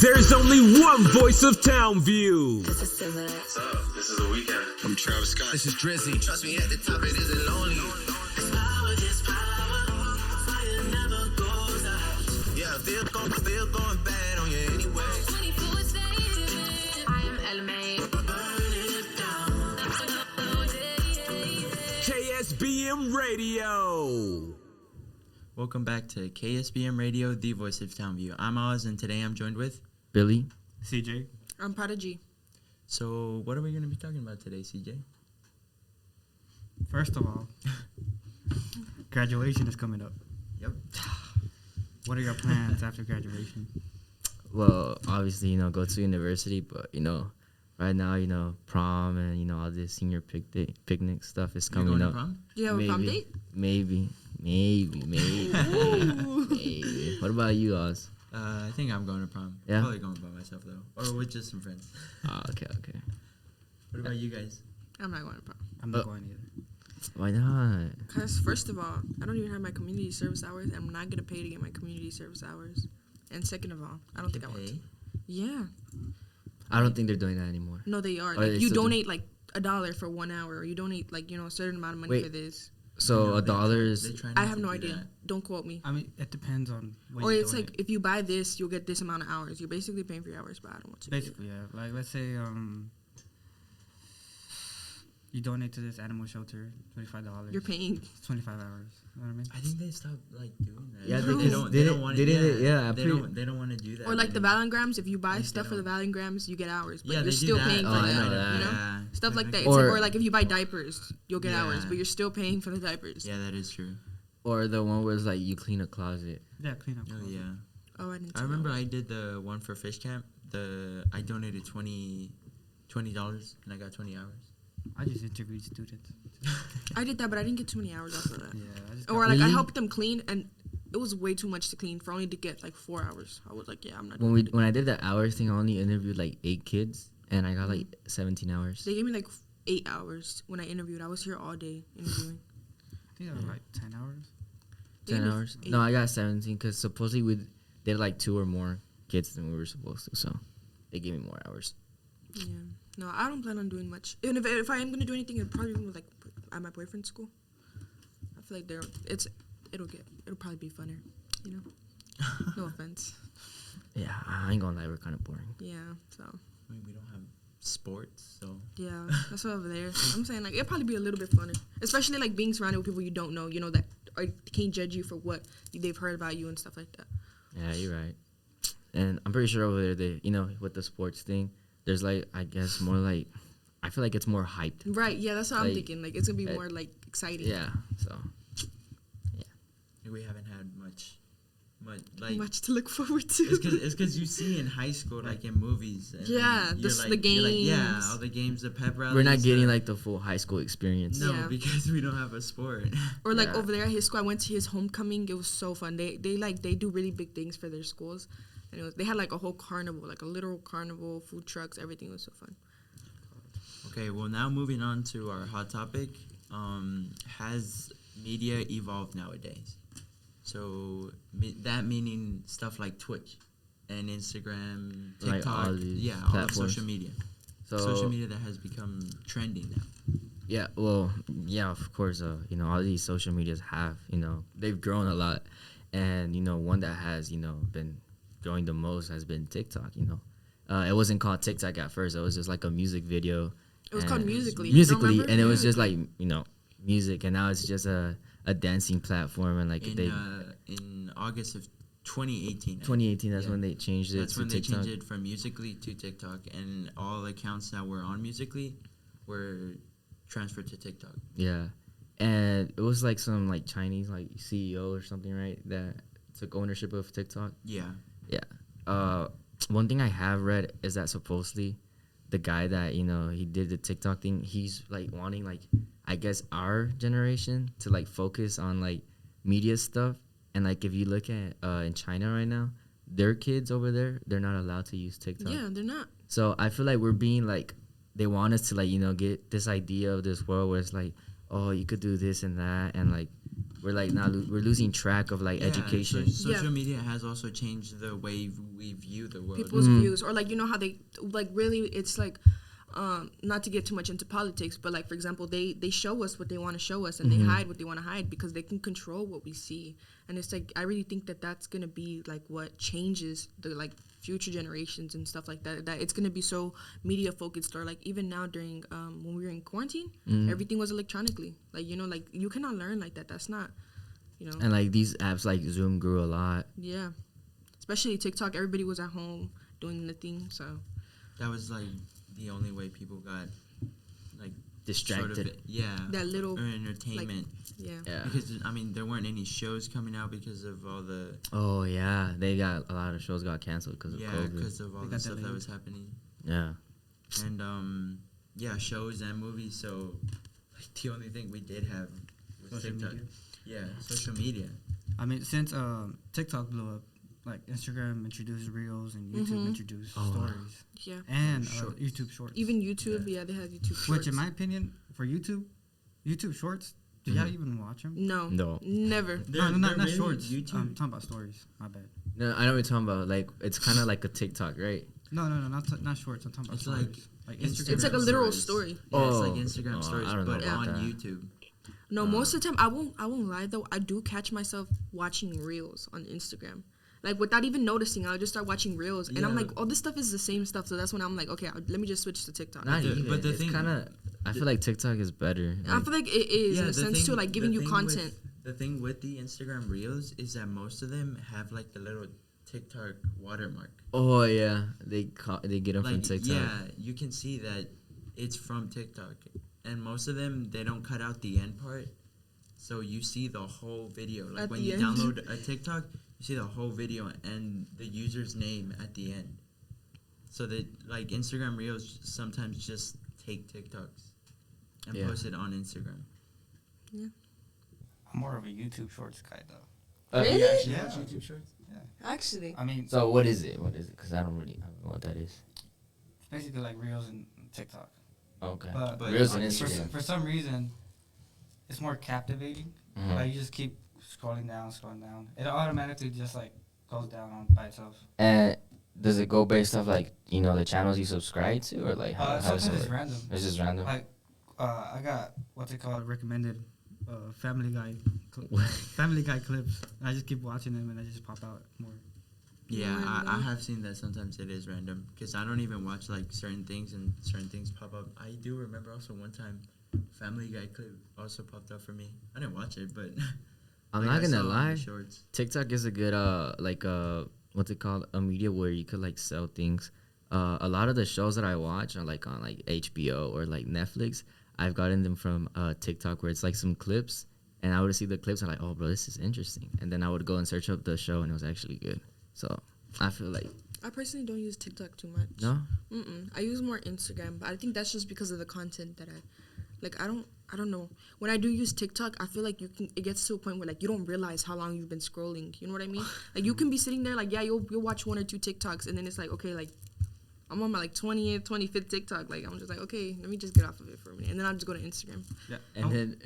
There's only one voice of Townview. What's up? This is The Weekend. I'm Travis Scott. This is Drizzy. Trust me, at the top it isn't lonely. Yeah, feel going bad on you anyway. I am LMA. KSBM Radio. Welcome back to KSBM Radio, the voice of Townview. I'm Oz, and today I'm joined with Billy. CJ. I'm Prodigy. So, what are we going to be talking about today, CJ? First of all, graduation is coming up. Yep. What are your plans after graduation? Well, obviously, go to university, but, right now, prom and, all this senior picnic stuff is coming going up. to prom? Do you have a prom date? Maybe. Maybe. What about you, Oz? I think I'm going to prom. Yeah? Probably going by myself, though. Or with just some friends. Okay. What about you guys? I'm not going to prom. I'm not going either. Why not? Because, first of all, I don't even have my community service hours, and I'm not going to pay to get my community service hours. And second of all, I don't think I want to. Yeah. I don't think they're doing that anymore. No, they are. Or Like, they you still donate, like, $1 for 1 hour, or you donate, like, a certain amount of money Wait. for this. So $1 They is... try I not have to no do idea. that. Don't quote me. I mean, it depends on what Or you it's donate. like, if you buy this, you'll get this amount of hours. You're basically paying for your hours, but I don't want to. Basically, yeah. Like, let's say you donate to this animal shelter, $25. You're paying. 25 hours. You know what I mean? I think they stopped, doing that. Yeah, they don't want to. They don't want to do that. Or like the anymore. Valengrams, if you buy Like, stuff they for the don't- Valengrams, you get hours, but Yeah, you're they do still that. paying Oh, for I that, know that. you know? Yeah. Stuff like that. It's Or- or like if you buy diapers, you'll get hours, Yeah. but you're still paying for the diapers. Yeah, that is true. Or the one where it's like you clean a closet. Yeah, clean up. Oh, yeah. Oh, I didn't. I see remember that. I did the one for fish camp. I donated $20 and I got 20 hours. I just interviewed students. I did that, but I didn't get too many hours after that. Yeah. I just Or got- like I Really? helped them clean, and it was way too much to clean for only to get like 4 hours. I was like, yeah, I'm not. When doing when I did the hours thing, I only interviewed like 8 kids, and I got like 17 hours. They gave me like 8 hours when I interviewed. I was here all day interviewing. I think it was like 10 hours. They 10 gave me hours? 8. No, I got 17 because supposedly we did like 2 or more kids than we were supposed to, so they gave me more hours. Yeah. No, I don't plan on doing much. And if I am gonna do anything, it'll probably be like at my boyfriend's school. I feel like it'll probably be funner, you know. No offense. Yeah, I ain't gonna lie, we're kind of boring. Yeah. So I mean, we don't have sports, so. yeah, that's over there. I'm saying like it'll probably be a little bit funner, especially like being surrounded with people you don't know. You know that can't judge you for what they've heard about you and stuff like that. Yeah, you're right. And I'm pretty sure over there, they, with the sports thing, there's like, I guess more like, I feel like it's more hyped. Right. Yeah, that's what I'm Like, thinking. Like it's gonna be more like exciting. Yeah, so. We haven't had much Much to look forward to. it's because you see in high school, like in movies. And Yeah, you're the you're games. yeah, all the games, the pep rallies. We're not getting like the full high school experience. No, Yeah. because we don't have a sport. Or like Yeah. over there at his school, I went to his homecoming. It was so fun. They do really big things for their schools. And they had like a whole carnival, like a literal carnival, food trucks, everything was so fun. Okay, well, now moving on to our hot topic. Has media evolved nowadays? So that meaning stuff like Twitch and Instagram, Like TikTok, all these all of platforms. social media. So, Social media that has become trending now. yeah, well, yeah, of course, all these social medias have, they've grown a lot. And, one that has, been growing the most has been TikTok, It wasn't called TikTok at first. It was just like a music video. It was called Musical.ly. Musical.ly, Remember? and it was Yeah. just like, music. And now it's just a dancing platform. And like In August of 2018. 2018, that's yeah. when they changed it That's to when they TikTok. changed it from Musical.ly to TikTok, and all accounts that were on Musical.ly were transferred to TikTok. Yeah, and it was like some like Chinese like CEO or something, right? That took ownership of TikTok. Yeah. Yeah. One thing I have read is that supposedly the guy that he did the TikTok thing, he's like wanting like I guess our generation to like focus on like media stuff. And like if you look at in China right now, their kids over there, they're not allowed to use TikTok. Yeah, they're not. So I feel like we're being like, they want us to like, get this idea of this world where it's like, oh, you could do this and that. And like, we're like now we're losing track of like Yeah, education. social Yeah. media has also changed the way we view the world. People's views, or like, you know how they like, really, it's like, not to get too much into politics, but like, for example, they show us what they want to show us, and they hide what they want to hide because they can control what we see. And it's like, I really think that that's gonna be like what changes the like future generations and stuff like that, that it's gonna be so media focused. Or like, even now during when we were in quarantine, everything was electronically, like, you know, like, you cannot learn like that. That's not, you know. And like these apps like Zoom grew a lot. Yeah, especially TikTok. Everybody was at home doing the thing, so That was like the only way people got like Distracted. Sort of, yeah. that little, Or entertainment. yeah. Yeah. Because I mean, there weren't any shows coming out because of all the Oh yeah, they got a lot of shows got canceled because of yeah, COVID. because of all They the got stuff that delayed. was happening. Yeah. And yeah, shows and movies. So like, the only thing we did have was Social TikTok. media. Yeah, social media. I mean, since TikTok blew up, like Instagram introduced Reels and YouTube introduced Oh, wow. Stories Yeah. and Shorts. YouTube Shorts. Even YouTube, yeah, they have YouTube Shorts. which, in my opinion, for YouTube Shorts, do y'all even watch them? No. No. Never. No, not really Shorts. YouTube- I'm talking about Stories. My bad. No, I know what you're talking about. Like it's kind of like a TikTok, right? No, not Shorts. I'm talking about It's Stories. Like Instagram It's like a literal stories. story. Yeah, it's Oh. like Instagram Oh, stories, I don't know but about on that. YouTube. No, most of the time, I won't lie though. I do catch myself watching Reels on Instagram. Like, without even noticing, I'll just start watching Reels. And I'm Yeah. like, oh, this stuff is the same stuff. So that's when I'm like, okay, let me just switch to TikTok. Not the- even. but the it's thing- kind of. I feel like TikTok is better. I Like, feel like it is, in a the sense, thing- too, like, giving the you thing content. The thing with the Instagram Reels is that most of them have like the little TikTok watermark. oh yeah, they get them from Like, TikTok. yeah, you can see that it's from TikTok, and most of them they don't cut out the end part, so you see the whole video. Like At when the you end. download a TikTok, you see the whole video and the user's name at the end. So that like Instagram Reels sometimes just take TikToks and Yeah. post it on Instagram. I'm more of a YouTube Shorts guy, though. Really? Yeah. YouTube shorts? Actually. I mean, So what is it? What is it? Because I don't know what that is. it's basically like Reels and TikTok. Okay. But Reels and on Instagram. For some reason, it's more captivating. Mhm. Like, you just keep scrolling down. It automatically just like goes down on by itself. And does it go based off like the channels you subscribe to, or like how does Sometimes it it's work? random. It's just random. Like, I got what's it called? Recommended Family Guy clips. I just keep watching them and I just pop out more. Yeah, I Random. have seen that sometimes it is random because I don't even watch like certain things and certain things pop up. I do remember also one time Family Guy clip also popped up for me. I didn't watch it, but I'm like, not I gonna saw it on the lie. shorts. TikTok is a good what's it called, a media where you could like sell things. A lot of the shows that I watch are like on like HBO or like Netflix. I've gotten them from TikTok where it's like some clips, and I would see the clips and like, oh bro, this is interesting, and then I would go and search up the show and it was actually good. So I feel like I personally don't use TikTok too much. no. I use more Instagram, but I think that's just because of the content that I don't know. When I do use TikTok, I feel like it gets to a point where like you don't realize how long you've been scrolling. You know what I mean? Like you can be sitting there like, yeah, you'll watch 1 or 2 TikToks, and then it's like, okay, like I'm on my like 20th, 25th TikTok. Like I'm just like, okay, let me just get off of it for a minute, and then I'll just go to Instagram. Yeah. And then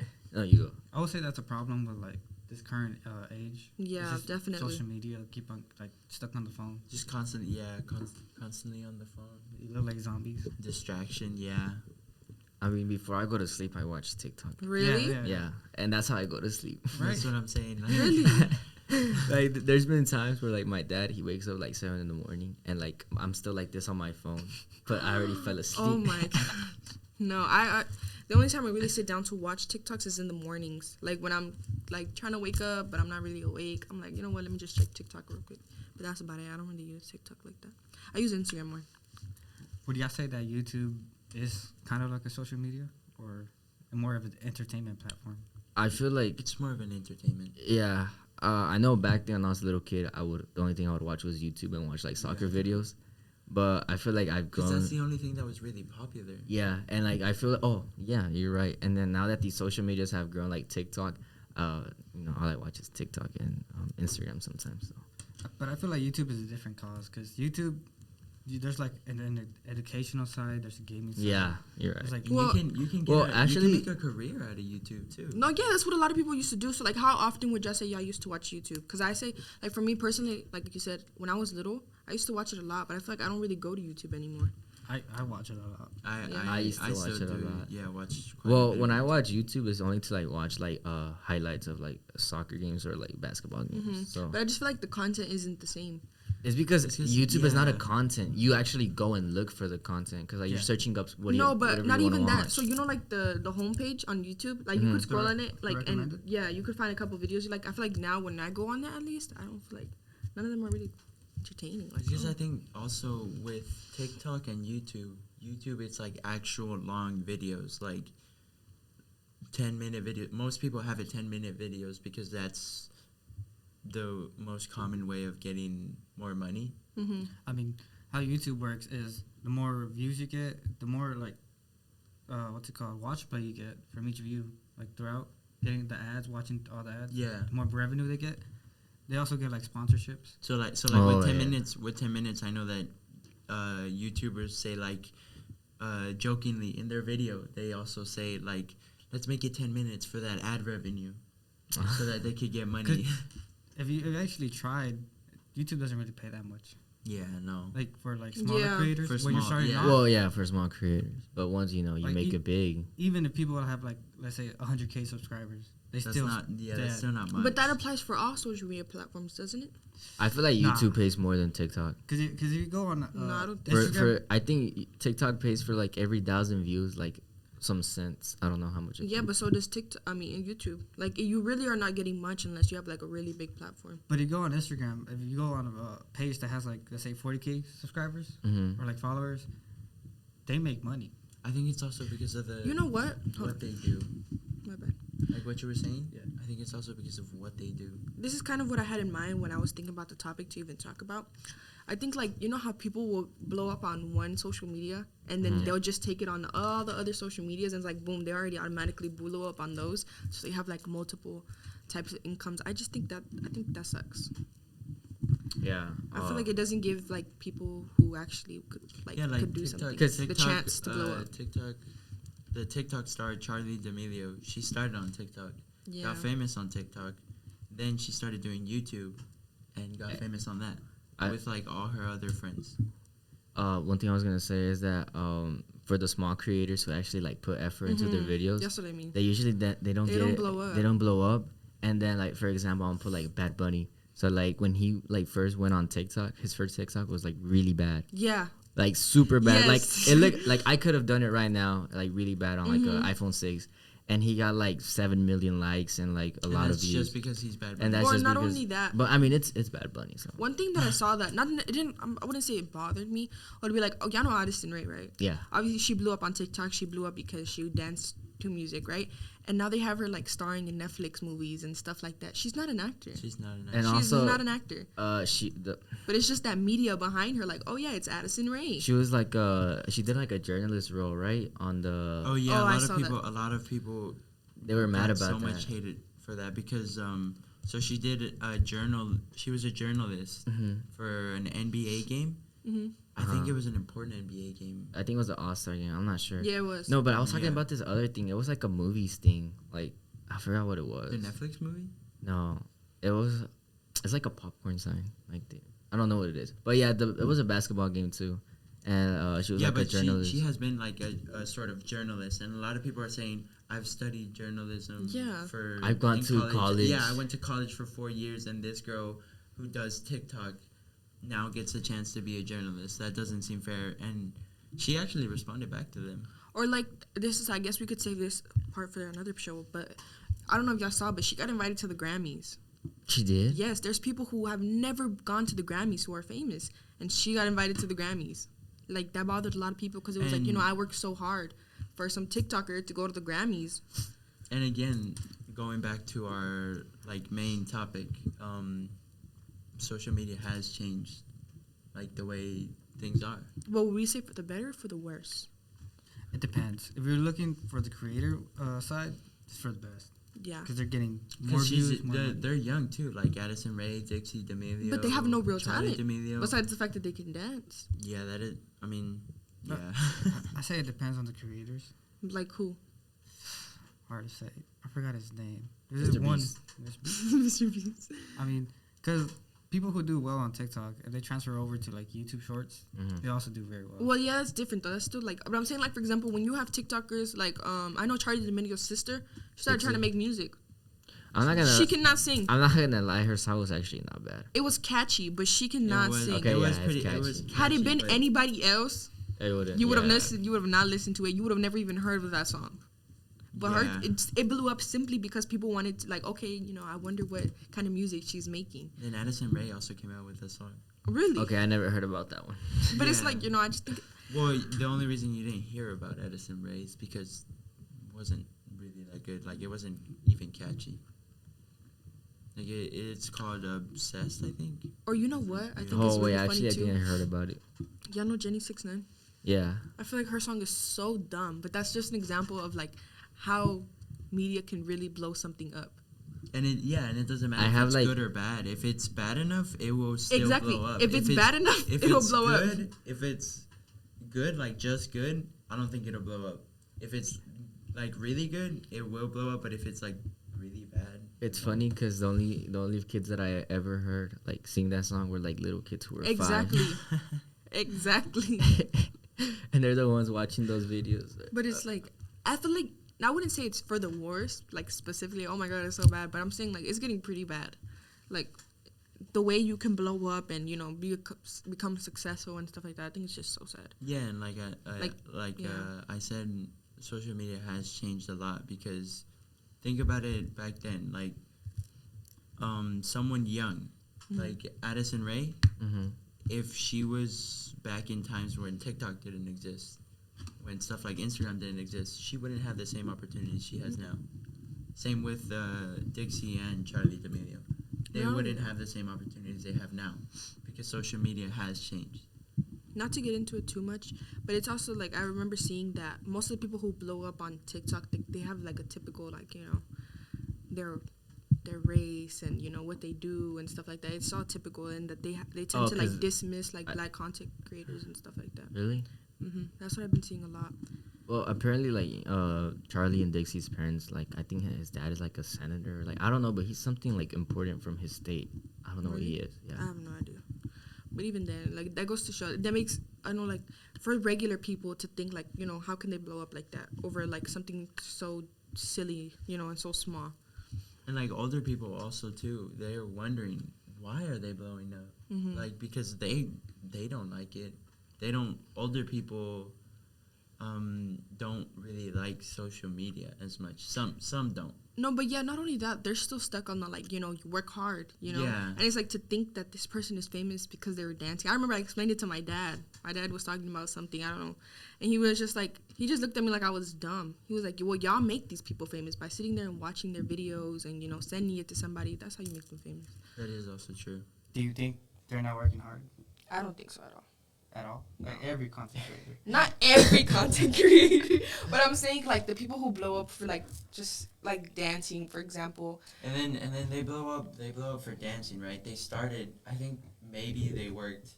you go. I would say that's a problem with like this current age. Yeah, It's just definitely. Social media, keep on like stuck on the phone. Just constantly on the phone. You look like zombies. Distraction, yeah. I mean, before I go to sleep, I watch TikTok. Really? Yeah, and that's how I go to sleep. Right. That's what I'm saying. Like, Really? Like there's been times where like my dad, he wakes up like 7 in the morning and like I'm still like this on my phone, but I already fell asleep. Oh my god. No, I the only time I really sit down to watch TikToks is in the mornings. Like when I'm like trying to wake up but I'm not really awake. I'm like, you know what, let me just check TikTok real quick. But that's about it. I don't really use TikTok like that. I use Instagram more. Would y'all say that YouTube is kind of like a social media or more of an entertainment platform? I feel like it's more of an entertainment. yeah. I know back then when I was a little kid, the only thing I would watch was YouTube and watch like soccer videos. But I feel like I've Because grown. that's the only thing that was really popular. Yeah, and like I feel like, oh yeah, you're right. And then now that these social medias have grown, like TikTok, all I watch is TikTok and Instagram sometimes. So. But I feel like YouTube is a different cause because YouTube, there's like an educational side. There's a gaming side. Yeah, you're right. There's like Well- you can Well, you actually- can make a career out of YouTube too. No, yeah, that's what a lot of people used to do. So, like, how often would y'all say y'all used to watch YouTube? Because I say, like, for me personally, like you said, when I was little, I used to watch it a lot, but I feel like I don't really go to YouTube anymore. I watch it a lot. I used to watch still it a do, lot. Yeah, watch. Quite a Well, bit when of I YouTube. watch YouTube, it's only to like watch like highlights of like soccer games or like basketball games. So But I just feel like the content isn't the same. it's because It's 'cause- YouTube is not a yeah. content. You actually go and look for the content because like you're Yeah. searching up what No, you, but whatever not you wanna even that. watch. So you know, like the homepage on YouTube, like you could scroll on it, like and recommended? yeah, you could find a couple videos. Like I feel like now when I go on there, at least I don't feel like none of them are really entertaining. Like, Because oh. I think also with TikTok and YouTube, it's like actual long videos, like 10-minute video. Most people have a 10-minute videos because that's the most common way of getting more money. I mean, how YouTube works is the more views you get, the more like what's it called, watch play you get from each view, like throughout getting the ads, watching all the ads. Yeah. The more revenue they get. They also get like sponsorships. So like Oh, with 10 yeah. minutes, I know that YouTubers say like jokingly in their video, they also say like, let's make it 10 minutes for that ad revenue, so that they could get money. If you actually tried, YouTube doesn't really pay that much. Yeah, no. Like for like smaller Yeah. creators, For when you're small- starting yeah. off. Well, yeah, for small creators, but once you know you Like, make it big, Even if people have like, let's say 100K subscribers, they That's still not. Yeah, they- that's still not much. But that applies for all social media platforms, doesn't it? I feel like Nah. YouTube pays more than TikTok. Because if you go on No, I don't For, Instagram, for I think TikTok pays for like every 1,000 views like some cents. I don't know how much. Yeah, but so does TikTok. I mean, YouTube. Like you really are not getting much unless you have like a really big platform. but you go on Instagram, if you go on a page that has like, let's say 40K subscribers Mhm. or like followers, they make money. I think it's also because of the. You know what? Hold What on. they do, My bad. like what you were saying. Yeah. I think it's also because of what they do. This is kind of what I had in mind when I was thinking about the topic to even talk about. I think like you know how people will blow up on one social media and then they'll just take it on all the other social medias and it's like boom, they already automatically blew up on those, so they have like multiple types of incomes. I think that sucks. Yeah, I feel like it doesn't give like people who actually could do TikTok, something Because the chance to blow up. The TikTok star Charlie D'Amelio, she started on TikTok, Yeah. got famous on TikTok, then she started doing YouTube, and got famous on that with like all her other friends. one thing I was gonna say is that for the small creators who actually like put effort into their videos, That's what I mean. they usually they don't They get don't it. blow up. They don't blow up. And then like for example, I'm gonna put like Bad Bunny. So like when he like first went on TikTok, his first TikTok was like really bad. Yeah. Like super bad. Yes. Like it looked like I could have done it right now, like really bad on like Mm-hmm. an iPhone 6, and he got like 7 million likes and like a And lot of that's views. just because he's bad. And that's Or just not because, only that. but I mean it's Bad Bunny. So One thing that I saw that it didn't. I wouldn't say it bothered me. I would be like, oh, y'all know Addison Rae, right? yeah, Obviously, she blew up on TikTok. She blew up because she danced to music, right? And now they have her like starring in Netflix movies and stuff like that. She's not an actor. She's not an And actor. She's also not an actor. But it's just that media behind her, like, oh yeah, it's Addison Rae. she was like she did like a journalist role, right? On the Oh yeah, Oh, I a saw lot of people they were mad got about so that. much hated for that because so she did a journal. She was a journalist for an NBA game. I think it was an important NBA game. I think it was an All-Star game. I'm not sure. Yeah, it was. No, but I was talking Yeah. about this other thing. It was like a movies thing. Like I forgot what it was. The Netflix movie. No, it's like a popcorn sign. Like I don't know what it is, but yeah, it was a basketball game too, and she was Yeah, like a but journalist. she has been like a sort of journalist, and a lot of people are saying I've studied journalism. Yeah. For I've gone in to college. Yeah, I went to college for 4 years, and this girl who does TikTok now gets a chance to be a journalist. That doesn't seem fair, and she actually responded back to them. Or like this is, I guess we could save this part for another show, but I don't know if y'all saw, but she got invited to the Grammys. She did. Yes, there's people who have never gone to the Grammys who are famous, and she got invited to the Grammys. Like that bothered a lot of people because it was like, And- I worked so hard for some TikToker to go to the Grammys. And again, going back to our like main topic, social media has changed, like the way things are. What would we say, for the better or for the worse? It depends. If you're looking for the creator side, it's for the best. Yeah. because they're getting more Because views. More money. they're young too, like Addison Rae, Dixie D'Amelio. But they have no real Charli talent. D'Amelio. Besides the fact that they can dance. Yeah, that is. I mean, yeah. I say it depends on the creators. Like who? Hard to say. I forgot his name. There's Mr. one. Beast. Mr. Beast. I mean, because people who do well on TikTok, if they transfer over to like YouTube Shorts, they also do very well. Well, yeah, that's different though. That's still like, but I'm saying like for example, when you have TikTokers like I know Charli D'Amelio's sister, she started trying to make music. I'm not gonna. She cannot sing. I'm not gonna lie. Her song was actually not bad. It was catchy, but she cannot sing. okay, it was yeah, pretty. it's It was catchy. Had it been but- anybody else, It wouldn't. you would have yeah. listened. You would have not listened to it. You would have never even heard of that song. But Yeah. her, it blew up simply because people wanted to, like, okay, you know, I wonder what kind of music she's making. Then Addison Rae also came out with a song. Really? Okay, I never heard about that one. But it's Yeah. like, you know, I just think Well, the only reason you didn't hear about Addison Rae is because it wasn't really that good. Like, it wasn't even catchy. Like, it's called Obsessed, I think. or you know what? I think it's Oh really wait, funny actually, I too. think I heard about it. Y'all know Jenny 6ix9ine? Yeah. I feel like her song is so dumb, but that's just an example of like how media can really blow something up. And it doesn't matter I if have, it's like- good or bad. If it's bad enough, it will still Exactly. blow up. If it's bad enough, if it'll it's blow up. good, If it's good, like just good, I don't think it'll blow up. If it's like really good, it will blow up. But if it's like really bad, It's funny because the only kids that I ever heard like sing that song were like little kids who were Exactly. 5. Exactly. And they're the ones watching those videos. But it's like, I feel like, I wouldn't say it's for the worst, like specifically, oh my god, it's so bad, but I'm saying like it's getting pretty bad. Like the way you can blow up and, you know, become successful and stuff like that, I think it's just so sad. yeah, and like yeah. I said, social media has changed a lot because think about it back then, like someone young, like Addison Rae, Mm-hmm. if she was back in times when TikTok didn't exist, when stuff like Instagram didn't exist, she wouldn't have the same opportunities she has now. Same with Dixie and Charli D'Amelio. They Yeah. wouldn't have the same opportunities they have now because social media has changed. Not to get into it too much, but it's also like I remember seeing that most of the people who blow up on TikTok, they have like a typical, like, you know, their race and, you know, what they do and stuff like that. It's all typical, and that they tend Oh, to like 'cause dismiss like black content creators and stuff like that. Really? That's what I've been seeing a lot. Well, apparently, like Charlie and Dixie's parents, like I think his dad is like a senator. Like I don't know, but he's something like important from his state. I don't know what he is. I Yeah. have no idea. But even then, like, that goes to show, that makes, I know, like, for regular people to think, like, you know, how can they blow up like that over, like, something so silly, you know, and so small. And like older people also too, they're wondering why are they blowing up? Like because they don't like it. Older people don't really like social media as much. Some don't. No, but yeah, not only that, they're still stuck on the, like, you know, you work hard, you know? Yeah. And it's like to think that this person is famous because they were dancing. I remember I explained it to my dad. My dad was talking about something, I don't know. And he was just like, he just looked at me like I was dumb. He was like, well, y'all make these people famous by sitting there and watching their videos and, you know, sending it to somebody. That's how you make them famous. That is also true. Do you think they're not working hard I don't think so at all. at all? Like every content creator. Not every content creator, but I'm saying, like, the people who blow up for, like, just, like, dancing, for example. And then they blow up for dancing, right? They started, I think maybe they worked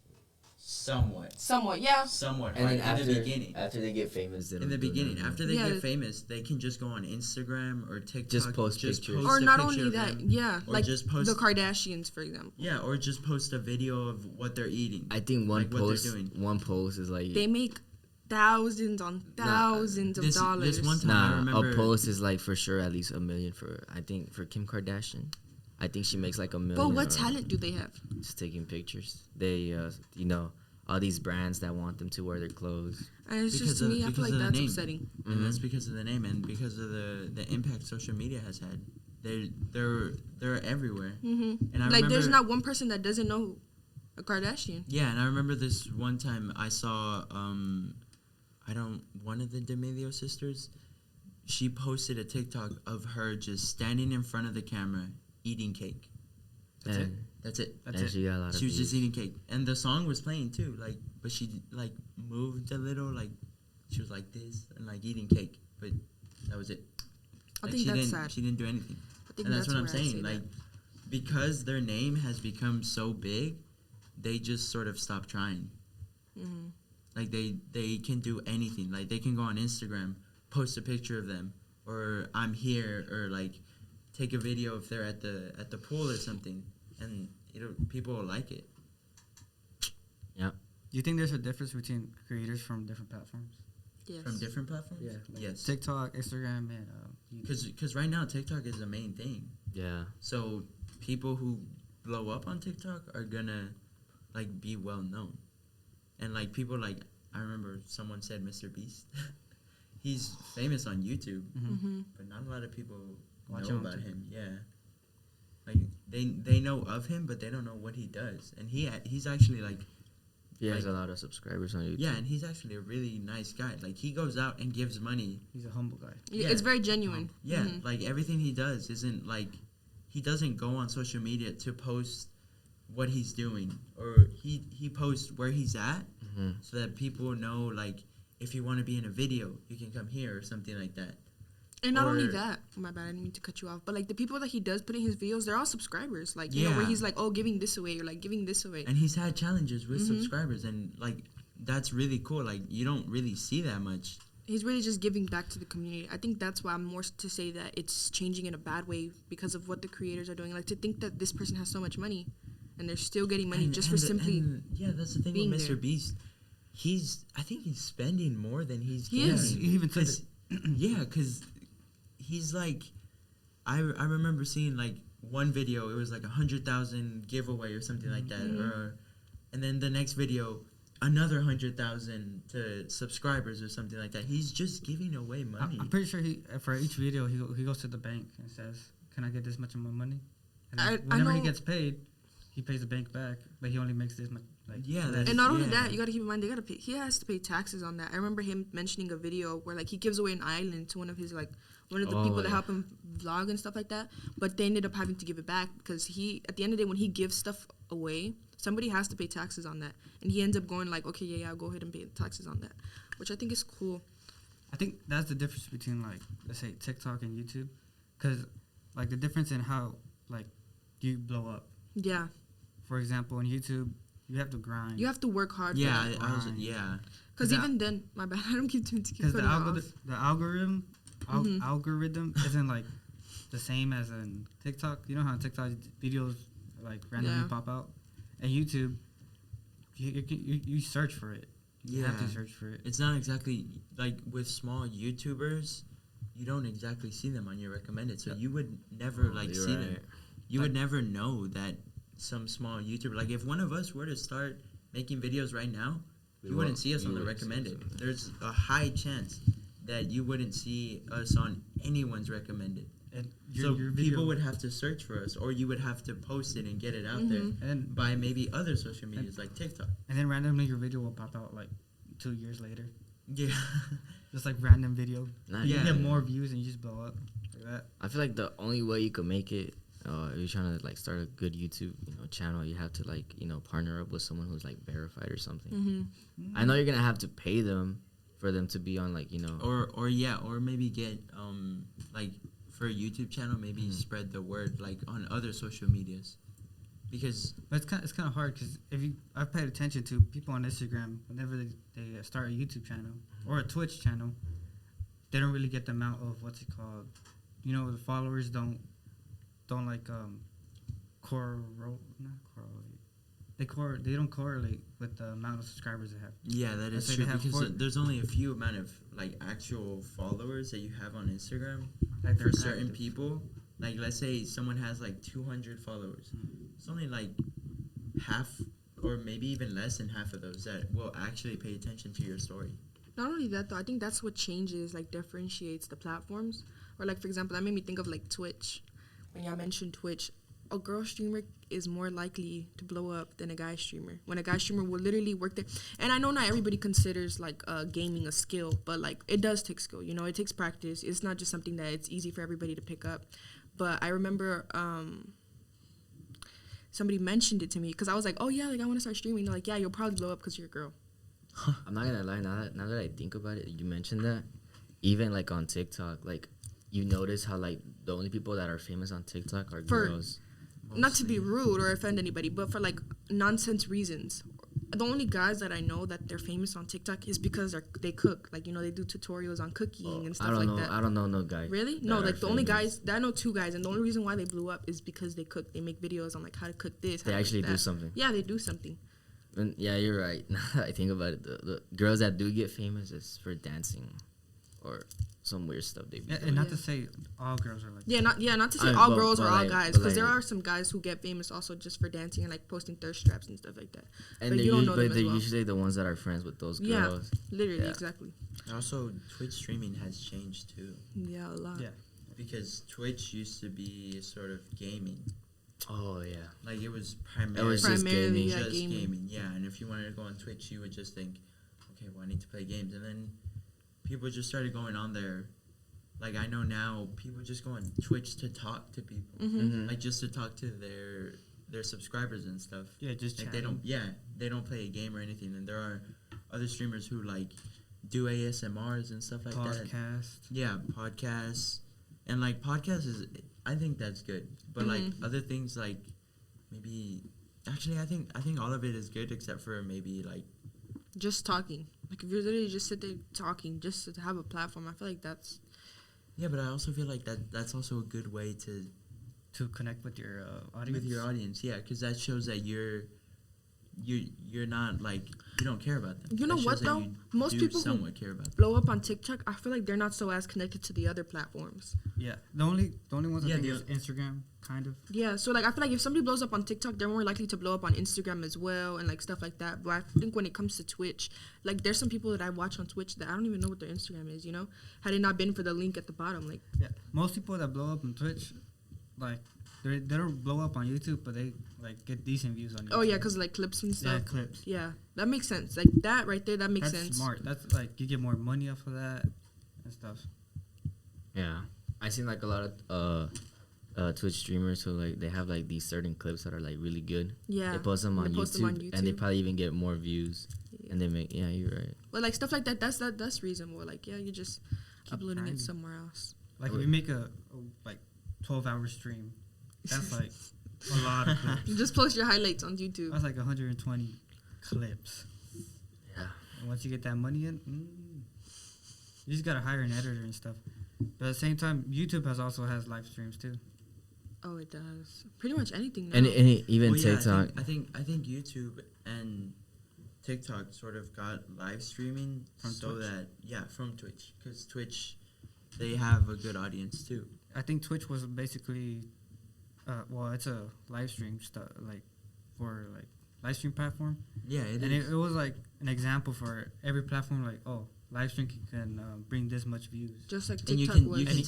somewhat Yeah. hard And then in the beginning. after they get famous, they In the don't do beginning, nothing. after they Yeah. get famous, they can just go on Instagram or TikTok. Just post pictures. Or a not picture only of that, them. yeah. Or Like, just post the Kardashians, for example. Yeah, or just post a video of what they're eating. I think like what they're doing. one post is like They make thousands on thousands of dollars. This one time I remember a post is like for sure at least $1 million for Kim Kardashian. I think she makes like $1 million. But what or talent do they have? Just taking pictures. They you know, all these brands that want them to wear their clothes. And it's Because just, to of- me, I feel because like of the that's name. upsetting. and that's because of the name and because of the impact social media has had. They're everywhere. Mm-hmm. And I Like, there's remember- not one person that doesn't know a Kardashian. Yeah, and I remember this one time I saw one of the D'Amelio sisters. She posted a TikTok of her just standing in front of the camera eating cake. That's it. and, That's it. That's and it. she got a lot of She was just views. eating cake, and the song was playing too. Like, but she like moved a little, like she was like this and like eating cake, but that was it. I Like, think she that's didn't, sad. She didn't do anything. I think And that's what I'm where I say saying. that. Like, because their name has become so big, they just sort of stop trying. Mhm. Like, they can do anything. Like, they can go on Instagram, post a picture of them, or I'm here, or like take a video if they're at the pool or something, and people will like it. Yeah. Do you think there's a difference between creators from different platforms? Yes. From different platforms. Yeah. Like Yes. TikTok, Instagram, and YouTube. Because right now TikTok is the main thing. Yeah. So people who blow up on TikTok are gonna like be well known, and like people like I remember someone said Mr. Beast. He's famous on YouTube, Mm-hmm. but not a lot of people Watch know him on about TikTok. him. Yeah, like they know of him, but they don't know what he does, and he's actually like He has Like- a lot of subscribers on YouTube. yeah, and he's actually a really nice guy. Like he goes out and gives money. He's a humble guy. Yeah. It's very genuine. Yeah, Mhm. like everything he does isn't like he doesn't go on social media to post what he's doing, or he posts where he's at hmm so that people know like if you want to be in a video, you can come here or something like that. And not only Or- that, my bad, I didn't mean to cut you off, but like the people that he does put in his videos, they're all subscribers. Like, you know, where Yeah. he's like, oh, giving this away or like giving this away. And he's had challenges with Mhm. subscribers, and like that's really cool. Like you don't really see that much. He's really just giving back to the community. I think that's why I'm more to say that it's changing in a bad way because of what the creators are doing. Like to think that this person has so much money and they're still getting money just for simply. yeah, that's the thing being with Mr. there. Beast. I think he's spending more than he's He getting. is. He even said 'Cause- yeah, because he's like, I remember seeing like one video. It was like 100,000 giveaway or something like that, Mhm. and then the next video, another 100,000 to subscribers or something like that. He's just giving away money. I'm pretty sure he for each video he goes to the bank and says, "Can I get this much of my money?" And then I whenever he know- gets paid, he pays the bank back, but he only makes this much. Like Yeah, less. that's- And not only Yeah. that, you got to keep in mind they got to pay. He has to pay taxes on that. I remember him mentioning a video where like he gives away an island to one of his like one of the Oh, people that yeah. help him vlog and stuff like that. But they ended up having to give it back because he at the end of the day when he gives stuff away, somebody has to pay taxes on that, and he ends up going like, okay, yeah, I'll go ahead and pay the taxes on that, which I think is cool. I think that's the difference between like let's say TikTok and YouTube, because like the difference in how like you blow up. Yeah, For example, on YouTube, you have to grind. you have to work hard. yeah, for that. I was, Grind. yeah. Because Yeah. even then, my bad, I don't keep doing to keep Because cutting you off. the algorithm Mhm. algorithm isn't like the same as in TikTok. You know how on TikTok videos like randomly Yeah. pop out, and YouTube, you search for it. You have to Yeah. search for it. It's not exactly like with small YouTubers, you don't exactly see them on your recommended, so you would never like You're see them. right. You would never know that some small YouTuber, like if one of us were to start making videos right now, We you wouldn't won't- see us you on the wouldn't see us recommended. on the- There's a high chance that you wouldn't see us on anyone's recommended. And So people would have to search for us, or you would have to post it and get it out there and by maybe other social medias like TikTok. and then randomly your video will pop out like 2 years later. Yeah. Just like random video. Not You Yeah. get more views and you just blow up like that. I feel like the only way you could make it, if you're trying to like start a good YouTube, channel, you have to like partner up with someone who's like verified or something. Mm-hmm. I know you're gonna have to pay them for them to be on like or maybe get like for a YouTube channel, maybe Mhm. spread the word like on other social medias, because But it's kind of hard because I've paid attention to people on Instagram whenever they start a YouTube channel or a Twitch channel, they don't really get the amount of what's it called, the followers don't like they don't correlate with the amount of subscribers they have. yeah, that Let's is say true they have because four- there's only a few amount of like actual followers that you have on Instagram Like for they're certain active. people. Like let's say someone has like 200 followers, it's only like half or maybe even less than half of those that will actually pay attention to your story. Not only that, though, I think that's what changes, like, differentiates the platforms. Or, like, for example, that made me think of, like, Twitch. When y'all mentioned Twitch, a girl streamer is more likely to blow up than a guy streamer. When a guy streamer will literally work there. And I know not everybody considers, like, gaming a skill, but, like, it does take skill. It takes practice. It's not just something that it's easy for everybody to pick up. But I remember somebody mentioned it to me because I was like, oh, yeah, like, I want to start streaming. They're like, yeah, you'll probably blow up because you're a girl. I'm not gonna lie. Now that I think about it, you mentioned that. Even like on TikTok, like you notice how like the only people that are famous on TikTok are For- girls. Not to be rude or offend anybody, but for like nonsense reasons. The only guys that I know that they're famous on TikTok is because they cook. Like, you know, they do tutorials on cooking and stuff I don't like know. that. I don't know no guy. Really? that No, are like the only famous. guys, I know 2 guys, and the only reason why they blew up is because they cook. They make videos on like how to cook this. They how to actually cook do that. something. Yeah, they do something. And yeah, you're right. Now that I think about it, the girls that do get famous is for dancing, or some weird stuff they be Yeah, doing. and not Yeah. to say all girls are like. Yeah, not to say I mean, all but- girls but or all like- guys, but because there like- are some guys who get famous also just for dancing and like posting thirst traps and stuff like that. And but they're, you don't know but them as they're well. usually the ones that are friends with those Yeah. girls. Literally, Yeah. exactly. Also, Twitch streaming has changed too, Yeah, a lot. Yeah. because Twitch used to be sort of gaming. Oh yeah. Like it was primarily was just Primarily, gaming. yeah, just gaming. gaming. Yeah, and if you wanted to go on Twitch, you would just think, okay, well, I need to play games, and then people just started going on there. Like I know now, people just go on Twitch to talk to people, Mhm. like just to talk to their subscribers and stuff. Yeah, just Like they don't play a game or anything, and there are other streamers who like do ASMRs and stuff like that. podcast. Yeah, podcasts, and like podcasts is, I think that's good, but like other things like maybe, actually I think all of it is good except for maybe like, Just talking. Like if you're literally just sit there talking, just to have a platform, I feel like that's yeah, but I also feel like that's also a good way To connect with your audience. with your audience, yeah, because that shows that you're not like, you don't care about them. You know That what, shows that though? you Most do people who somewhat care about them. blow up on TikTok, I feel like they're not so as connected to the other platforms. Yeah, the only ones I Yeah, think the is Instagram, kind of. Yeah, so like I feel like if somebody blows up on TikTok, they're more likely to blow up on Instagram as well and like stuff like that. But I think when it comes to Twitch, like there's some people that I watch on Twitch that I don't even know what their Instagram is, you know? Had it not been for the link at the bottom, like Yeah, most people that blow up on Twitch, like they don't blow up on YouTube, but they like get decent views on YouTube. oh yeah, cause like clips and yeah, stuff. clips. Yeah, that makes sense. Like that right there, that makes That's sense. smart. That's like you get more money off of that and stuff. Yeah, I seen like a lot of Twitch streamers who like they have like these certain clips that are like really good. Yeah, They post them and on, they post YouTube, them on and they YouTube. probably even get more views. Yeah. And they make you're right. But like stuff like that, that's reasonable. Like yeah, you're just Keep uploading grinding. it somewhere else. Like if Okay. you make a like 12-hour stream, that's like a lot of clips. You just post your highlights on YouTube. That's like 120 clips. Yeah. And once you get that money in, you just gotta hire an editor and stuff. But at the same time, YouTube has live streams too. Oh, it does. Pretty much anything now. And even Well, yeah, TikTok. I think YouTube and TikTok sort of got live streaming From so Twitch. that from Twitch, because Twitch, they have a good audience too. I think Twitch was basically, it's a live stream stuff like for like live stream platform, Yeah, it and is. it was like an example for every platform. Like, oh, live stream can bring this much views. Just like And TikTok was. you can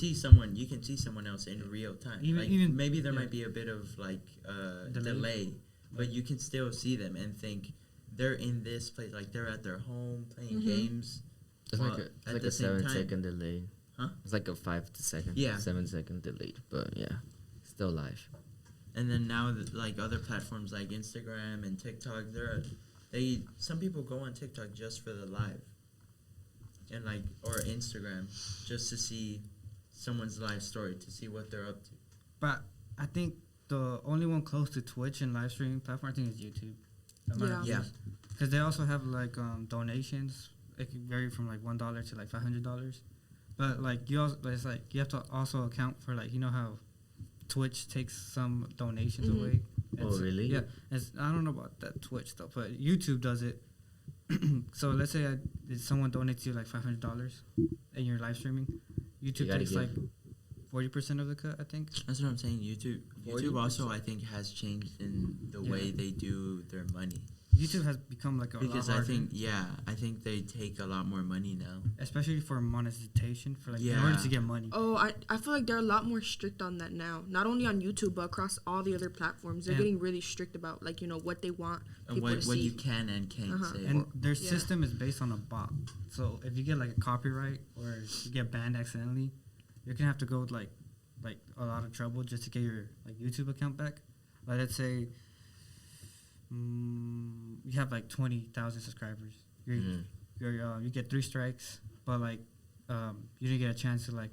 see someone else in real time. Even- maybe there yeah. might be a bit of like Delay. delay, but you can still see them and think they're in this place, like they're at their home playing Mhm. games. It's Well, like at a the same 7-second delay. Huh? It's like a 5 Yeah. 7-second delay, but yeah, still live. And then now, like other platforms like Instagram and TikTok, some people go on TikTok just for the live, and like or Instagram just to see someone's live story, to see what they're up to. But I think the only one close to Twitch and live streaming platform I think is YouTube. Yeah. Because they also have like donations. It can vary from like $1 to like $500. But like you also, it's like you have to also account for like, you know how Twitch takes some donations Mhm. away. Oh, really? Yeah. I don't know about that Twitch stuff, but YouTube does it. So let's say someone donates you like $500 and you're live streaming. YouTube gotta takes give. like 40% of the cut, I think. That's what I'm saying. YouTube also, I think, has changed in the Yeah. way they do their money, YouTube has become like a because lot I harder, think they take a lot more money now. especially for monetization, for like in Yeah. order to get money. Oh, I feel like they're a lot more strict on that now. Not only on YouTube, but across all the other platforms. They're Yeah. getting really strict about like, you know, what they want And people what to what see. you can and can't Uh-huh. say. And their Yeah. system is based on a bot. So if you get like a copyright or you get banned accidentally, you're gonna have to go with like a lot of trouble just to get your like YouTube account back. Like let's say you have like 20,000 subscribers. Mhm. You get 3 strikes, but like you didn't get a chance to like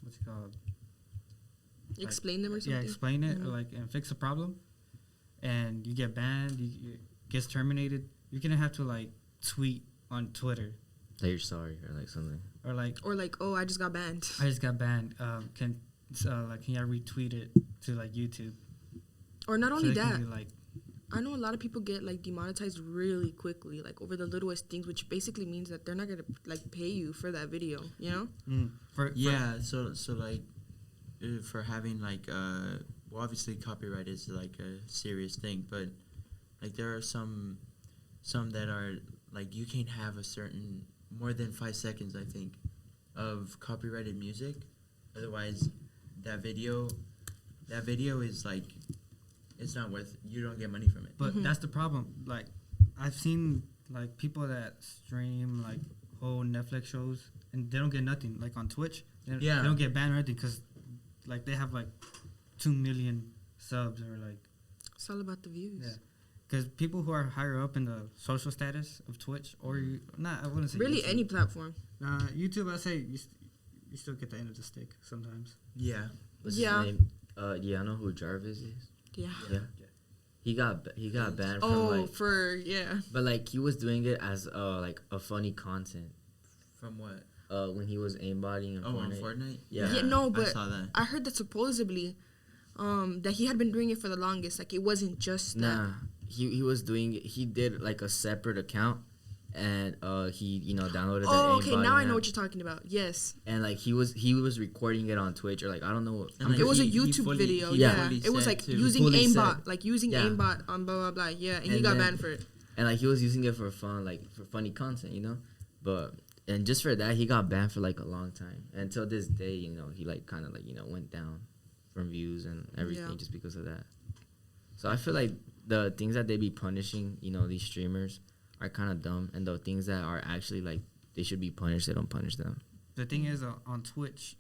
what's it called? Explain them or something. Yeah, explain it, Mhm. or like, and fix the problem, and you get banned, you gets terminated. You're gonna have to like tweet on Twitter, That you're sorry or like something. or like, Or like, oh, I just got banned. I just got banned. Can you retweet it to like YouTube? Or not So only they can that, be like, I know a lot of people get like demonetized really quickly, like over the littlest things, which basically means that they're not gonna like pay you for that video. You know? Yeah, so like for having like well, obviously copyright is like a serious thing, but like there are some that are like you can't have a certain more than 5 seconds, I think, of copyrighted music, otherwise that video is like it's not worth, you don't get money from it. But that's the problem. Like, I've seen like people that stream like whole Netflix shows and they don't get nothing. Like on Twitch, they don't get banned or anything because like they have like 2 million subs or like. It's all about the views. Yeah, because people who are higher up in the social status of Twitch or I wouldn't say Really, YouTube. any platform. YouTube, I say you still get the end of the stick sometimes. Yeah. What's Yeah. his name? Yeah, I know who Jarvis is. Yeah. Yeah. He got banned from Oh, like, yeah. but like he was doing it as like a funny content. From what? When he was aimbotting On on Fortnite. Fortnite? Yeah. No, but I saw that. I heard that supposedly, that he had been doing it for the longest. Like it wasn't just Nah, he was doing it. He did like a separate account, and he downloaded. Oh, the okay. aimbotting Now I know app, what you're talking about. Yes. And like he was recording it on Twitch or like I don't know. And, like, It was a he YouTube fully- video. he Yeah. fully It was said like to- using Fully aimbot, said. like using Yeah. aimbot on blah blah blah. Yeah, and he And got then- banned for it. And like he was using it for fun, like for funny content, But and just for that, he got banned for like a long time. Until this day, he like kind of like went down from views and everything Yeah. just because of that. So I feel like the things that they be punishing, these streamers are kind of dumb, and the things that are actually like they should be punished, they don't punish them. The thing is, on Twitch,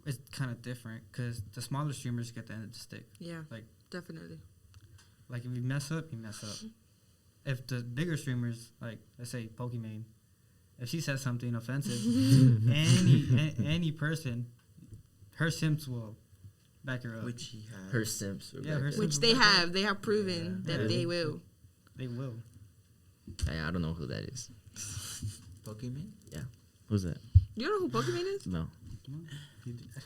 it's kind of different because the smaller streamers get the end of the stick. Yeah. Like- definitely. Like if you mess up, you mess up. If the bigger streamers, like let's say Pokimane, if she says something offensive, any person, her simps will back her up. Which he had. Her simps. Yeah, her Which simps they will back her have. up. They have proven Yeah. that they will. They will. I don't know who that is. Pokemon? Who's that? You don't know who Pokemon is? No.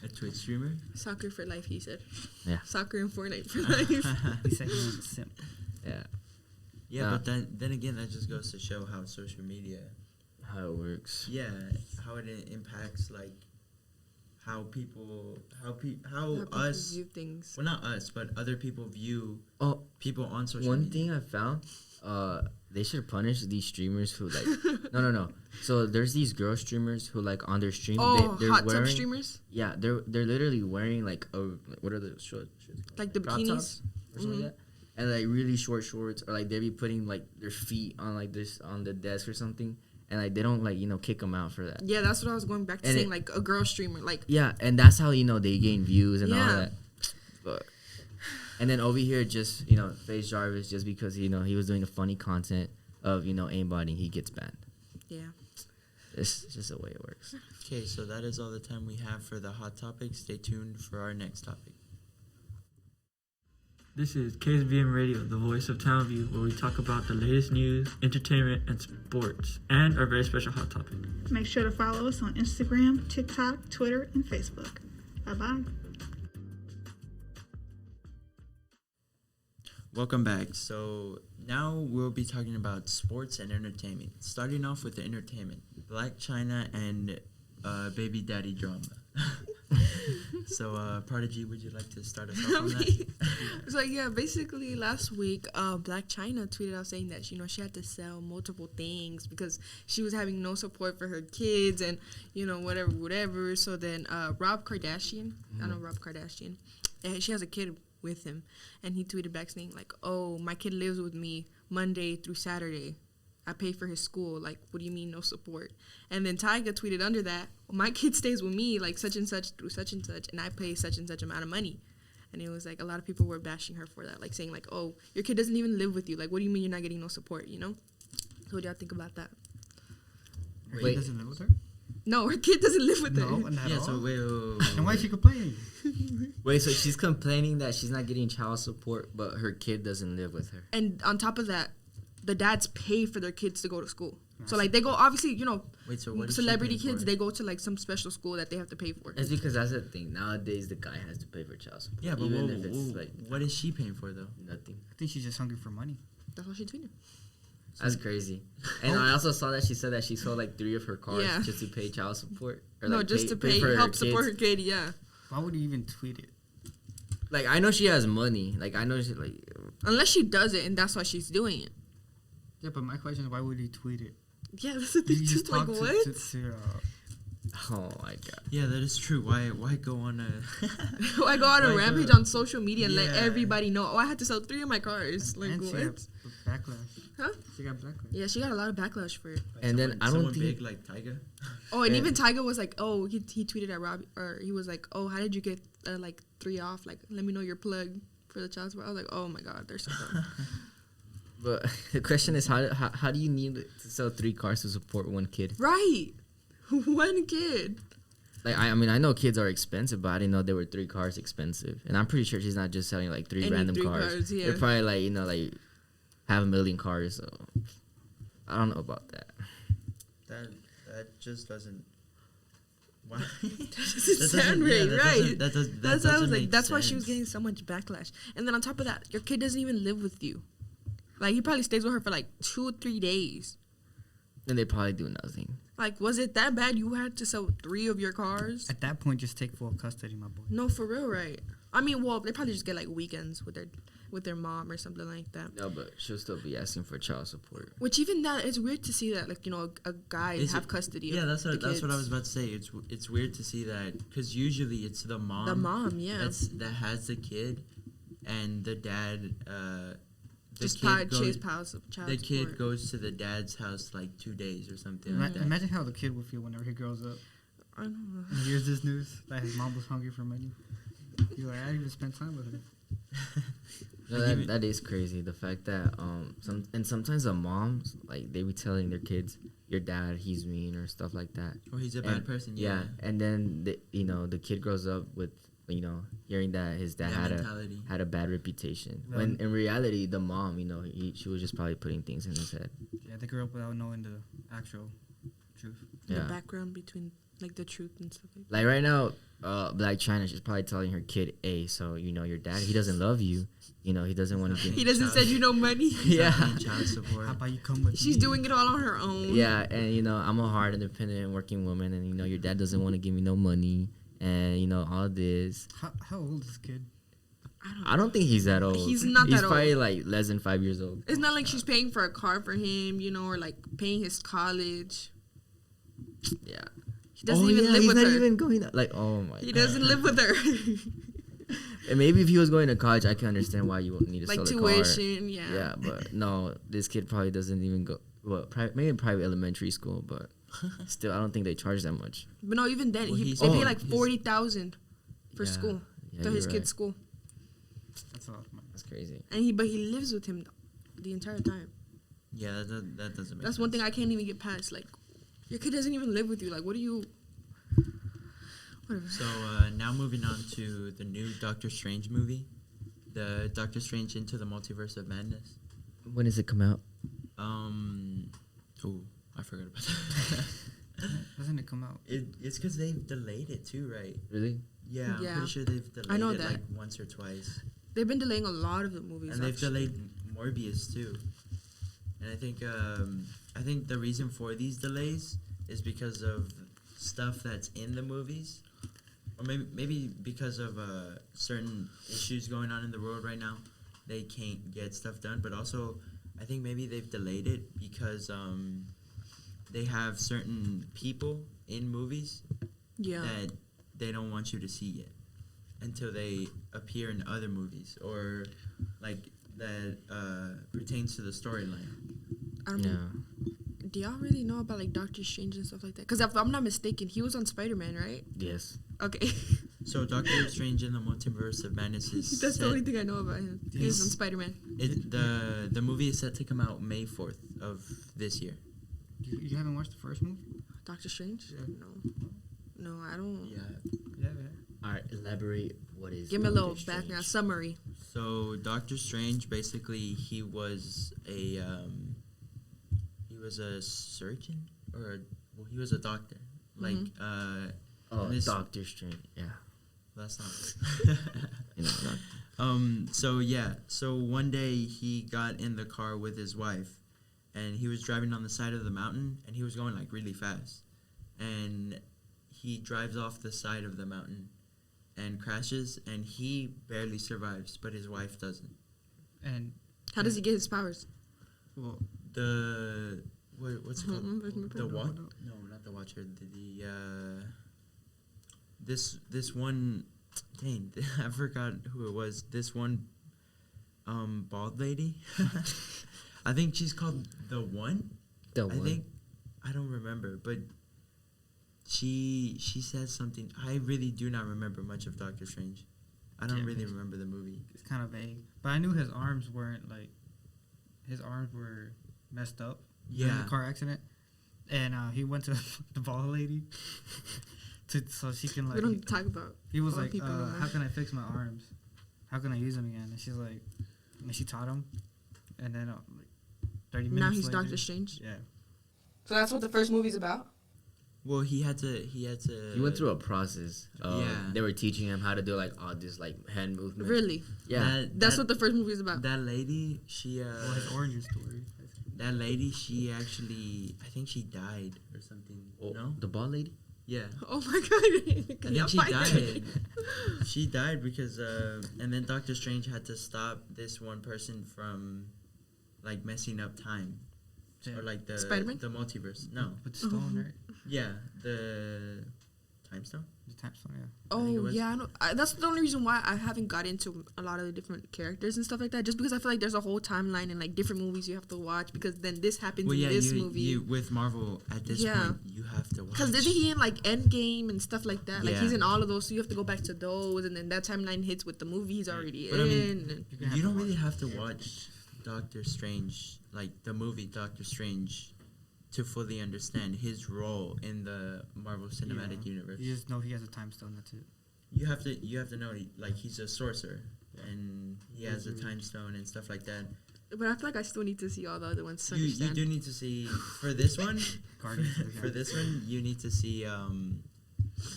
A Twitch streamer? Soccer for life, he said. Yeah. Soccer and Fortnite for life. He said he was a simp. Yeah. Yeah, but then again, that just goes to show how social media, How it works. how it impacts like how How people us, view things. well, not us, but other people view Oh, people on social one media. thing I found, they should punish these streamers who like no. So there's these girl streamers who like on their stream Oh, they're hot wearing tub streamers? yeah they're literally wearing like what are the shorts Like the crop bikinis? tops or something like that, and like really short shorts, or like they be putting like their feet on like this on the desk or something, and like they don't like kick them out for that. Yeah, that's what I was going back to And saying, it- like a girl streamer. Like, Yeah, and that's how they gain views and all Yeah. that. But and then over here, just Face Jarvis, just because he was doing a funny content of aimbotting, he gets banned. yeah. It's just the way it works. Okay, so that is all the time we have for the hot topic. Stay tuned for our next topic. This is KSBM Radio, the voice of Townview, where we talk about the latest news, entertainment, and sports, and our very special hot topic. Make sure to follow us on Instagram, TikTok, Twitter, and Facebook. Bye-bye. Welcome back. So now we'll be talking about sports and entertainment. Starting off with the entertainment, Black China and baby daddy drama. So Prodigy, would you like to start us off on that? So yeah, basically last week, Black China tweeted out saying that she had to sell multiple things because she was having no support for her kids and whatever. So then Rob Kardashian, I know Rob Kardashian, and she has a kid with him, and he tweeted back saying like, "Oh, my kid lives with me Monday through Saturday. I pay for his school. Like, what do you mean no support?" And then Tyga tweeted under that, "My kid stays with me like such and such through such and such, and I pay such and such amount of money." And it was like a lot of people were bashing her for that, like saying like, "Oh, your kid doesn't even live with you. Like, what do you mean you're not getting no support?" So what do y'all think about that? Her Wait. kid doesn't live with her? No, her kid doesn't live with her. No, not Yeah. at So all. wait. Then why is she complaining? Wait, so she's complaining that she's not getting child support, but her kid doesn't live with her. And on top of that, the dads pay for their kids to go to school. So like they go, obviously, you know, Wait. So what? Is she celebrity paying kids, for? they go to like some special school that they have to pay for. It's because that's the thing. Nowadays, the guy has to pay for child support. Yeah, but even if it's like what is she paying for though? nothing. I think she's just hungry for money. That's what she's tweeting. That's crazy. And I also saw that she said that she sold like 3 of her cars Yeah. just to pay child support. Or No, like just to pay, for her help support her kids. kid. Yeah. Why would you even tweet it? Like I know she has money. Like I know she like. Unless she does it and that's why she's doing it. Yeah, but my question is, why would he tweet it? Yeah, that's the thing. You Just like, talk what? Oh my god. Yeah, that is true. Why go on a? I go on a Like, rampage on social media and let yeah. everybody know. Oh, I had to sell 3 of my cars. Like, And she what? got backlash. Huh? She got backlash. Yeah, she got a lot of backlash for it. And then I don't Someone think. big like Tyga. Oh, and And- even Tyga was like, oh, he tweeted at Robbie, or he was like, oh, how did you get like 3 off? Like, let me know your plug for the child support. I was like, oh my god, they're so dumb. But the question is, how do you need to sell 3 cars to support one kid? Right. One kid. Like I mean I know kids are expensive, but I didn't know there were 3 cars expensive. And I'm pretty sure she's not just selling like 3 Any random 3 cars. cars, yeah. They're probably like like 500,000 cars. So I don't know about that. That just doesn't. Why? Doesn't sound right, right? That does. That's why I was doesn't like, make that's why she was sense. getting so much backlash. And then on top of that, your kid doesn't even live with you. Like, he probably stays with her for like 2 or 3 days. And they probably do nothing. Like, was it that bad you had to sell 3 of your cars? At that point, just take full custody, my boy. No, for real, right? I mean, well, they probably just get like weekends with their mom or something like that. No, but she'll still be asking for child support. Which even that, it's weird to see that, like, you know, a guy Is have it- custody. Yeah, of that's the what I kids. was about to say. It's weird to see that because usually it's the mom. The mom, yeah. That has the kid, and the dad. The Just kid chase goes. child The kid support. goes to the dad's house like 2 days or something like that. Imagine how the kid would feel whenever he grows up I don't know. and hears this news that his mom was hungry for money. You're like, I didn't even spend time with her. No, that is crazy. The fact that sometimes the moms like they be telling their kids, your dad, he's mean or stuff like that. Or he's a bad person. Yeah, and then the kid grows up with hearing that his dad That mentality. had a bad reputation. Yeah. When in reality, the mom, she was just probably putting things in his head. Yeah, they grew up without knowing the actual truth. The Yeah. background between, like, the truth and stuff like that. Like right now, Black China, she's probably telling her kid, "Hey, so your dad, he doesn't love you. He doesn't want to give." He doesn't send you no money. Yeah. Paying child support. How about you come with She's me? doing it all on her own. Yeah, and I'm a hard, independent, working woman, and your dad doesn't want to give me no money, and all this. How old is this kid? I don't think he's that old. He's not He's that probably old. like less than 5 years old. It's not like she's paying for a car for him, or like paying his college. Yeah. He doesn't even live he's with not her. even going. Like, oh my. He God. doesn't live with her. And maybe if he was going to college, I can understand why you would need to Like sell a car. tuition, yeah. Yeah, but no, this kid probably doesn't even go. Well, maybe private elementary school, but still, I don't think they charge that much. But no, even then, Well, they he's- pay Oh, like he's- 40,000 for Yeah. school, Yeah, for his you're kid's right. school, That's a lot of money. That's crazy. but he lives with him the entire time. Yeah, that doesn't make That's sense. one thing I can't even get past. Like, your kid doesn't even live with you. Like, what do you? Whatever. So now moving on to the new Doctor Strange movie, the Doctor Strange Into the Multiverse of Madness. When does it come out? Oh, I forgot about that. Doesn't it come out? It's because they've delayed it too, right? Really? Yeah, I'm Yeah. pretty sure they've delayed I know it that. like once or twice. They've been delaying a lot of the movies. And they've actually. delayed Morbius too. And I think the reason for these delays is because of stuff that's in the movies, or maybe because of certain issues going on in the world right now. They can't get stuff done, but also I think maybe they've delayed it because they have certain people in movies Yeah. that they don't want you to see yet until they appear in other movies or like that pertains to the storyline. I don't know. Do y'all really know about like Doctor Strange and stuff like that? Because if I'm not mistaken, he was on Spider-Man, right? Yes. Okay. So Doctor Strange in the Multiverse of Madness is That's the set- only thing I know about him. He's on Spider-Man. the movie is set to come out May 4th of this year. You haven't watched the first movie? Doctor Strange? No. No, I don't. Yeah. Yeah. All right, elaborate. What is? Give me a little Doctor background Strange? summary. So Doctor Strange, basically, he was a surgeon he was a doctor. Like Oh, this- Doctor Strange. Yeah. that's not. You know, doc- So one day he got in the car with his wife, and he was driving on the side of the mountain, and he was going like really fast, and he drives off the side of the mountain, and crashes, and he barely survives, but his wife doesn't. And How does he get his powers? well, What's it called? The No, watch? no. No, not the Watcher. This one. Dang, I forgot who it was. This one, bald lady. I think she's called the One. The one. I don't remember, but she says something. I really do not remember much of Doctor Strange. I don't Yeah, really it's- remember the movie. it's kind of vague. But I knew his arms weren't like, his arms were messed up. In Yeah. the car accident, and he went to the bald lady so she can like. We don't talk about. He was bald like, people no more. "How can I fix my arms? How can I use them again?" And she's like, and she taught him, and then like 30 minutes. Now he's later, Doctor Strange. Yeah. So that's what the first movie's about. Well, he had to. He went through a process. Yeah. They were teaching him how to do like all this like hand movement. Really? Yeah. That's what the first movie is about. That lady, she Well, his origin story. that lady, she actually, I think she died or something. Oh, No? the bald lady. Yeah. Oh my god! I think she died. She died because, and then Doctor Strange had to stop this one person from, like, messing up time. Yeah. Or, like, the Spider-Man? the multiverse. No. With the stone, right? Yeah, the time stone. The time stone, yeah. I think it Oh was. yeah, I know. That's the only reason why I haven't got into a lot of the different characters and stuff like that. Just because I feel like there's a whole timeline and like different movies you have to watch because then this happens Well, in yeah, this you, movie. you with Marvel at this Yeah. point, you have to watch. Because isn't he in like Endgame and stuff like that? Like he's Yeah. in all of those, so you have to go back to those, and then that timeline hits with the movie he's already But I in. mean, You're gonna You have don't to really watch have to watch Doctor Strange, like the movie Doctor Strange, to fully understand his role in the Marvel Cinematic Yeah. Universe. You just know he has a time stone. That's it. You have to know like he's a sorcerer and he has a time stone and stuff like that. But I feel like I still need to see all the other ones to You understand. do need to see for this one. Guardians of the For this one, you need to see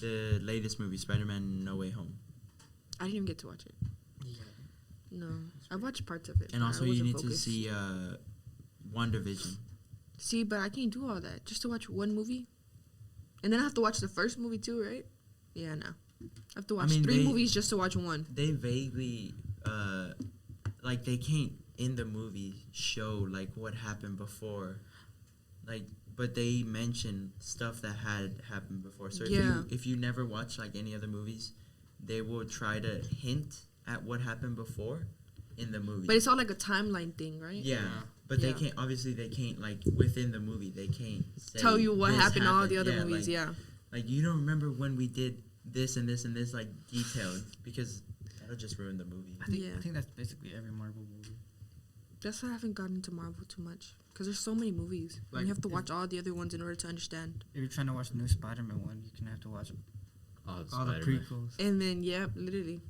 the latest movie, Spider-Man: No Way Home, I didn't even get to watch it. No, I watched parts of it. and but also I you wasn't need to focused. see WandaVision. See, but I can't do all that just to watch one movie, and then I have to watch the first movie too, right? Yeah, no. I have to watch mean, three they- movies just to watch one. They vaguely like they can't in the movie show like what happened before, like, but they mention stuff that had happened before. So Yeah. if you never watch like any other movies, they will try to hint at what happened before in the movie. But it's all like a timeline thing, right? yeah, but Yeah. they can't, obviously they can't, like, within the movie they can't say Tell you what this happened in all the other Yeah, movies, like, yeah. like you don't remember when we did this and this and this, like, detailed, because that'll just ruin the movie. Yeah. I think that's basically every Marvel movie. That's why I haven't gotten into Marvel too much. Because there's so many movies. And Like, you have to if- watch all the other ones in order to understand. If you're trying to watch the new Spider-Man one, you can have to watch All the all the Spider-Man. prequels. And then, yeah, literally.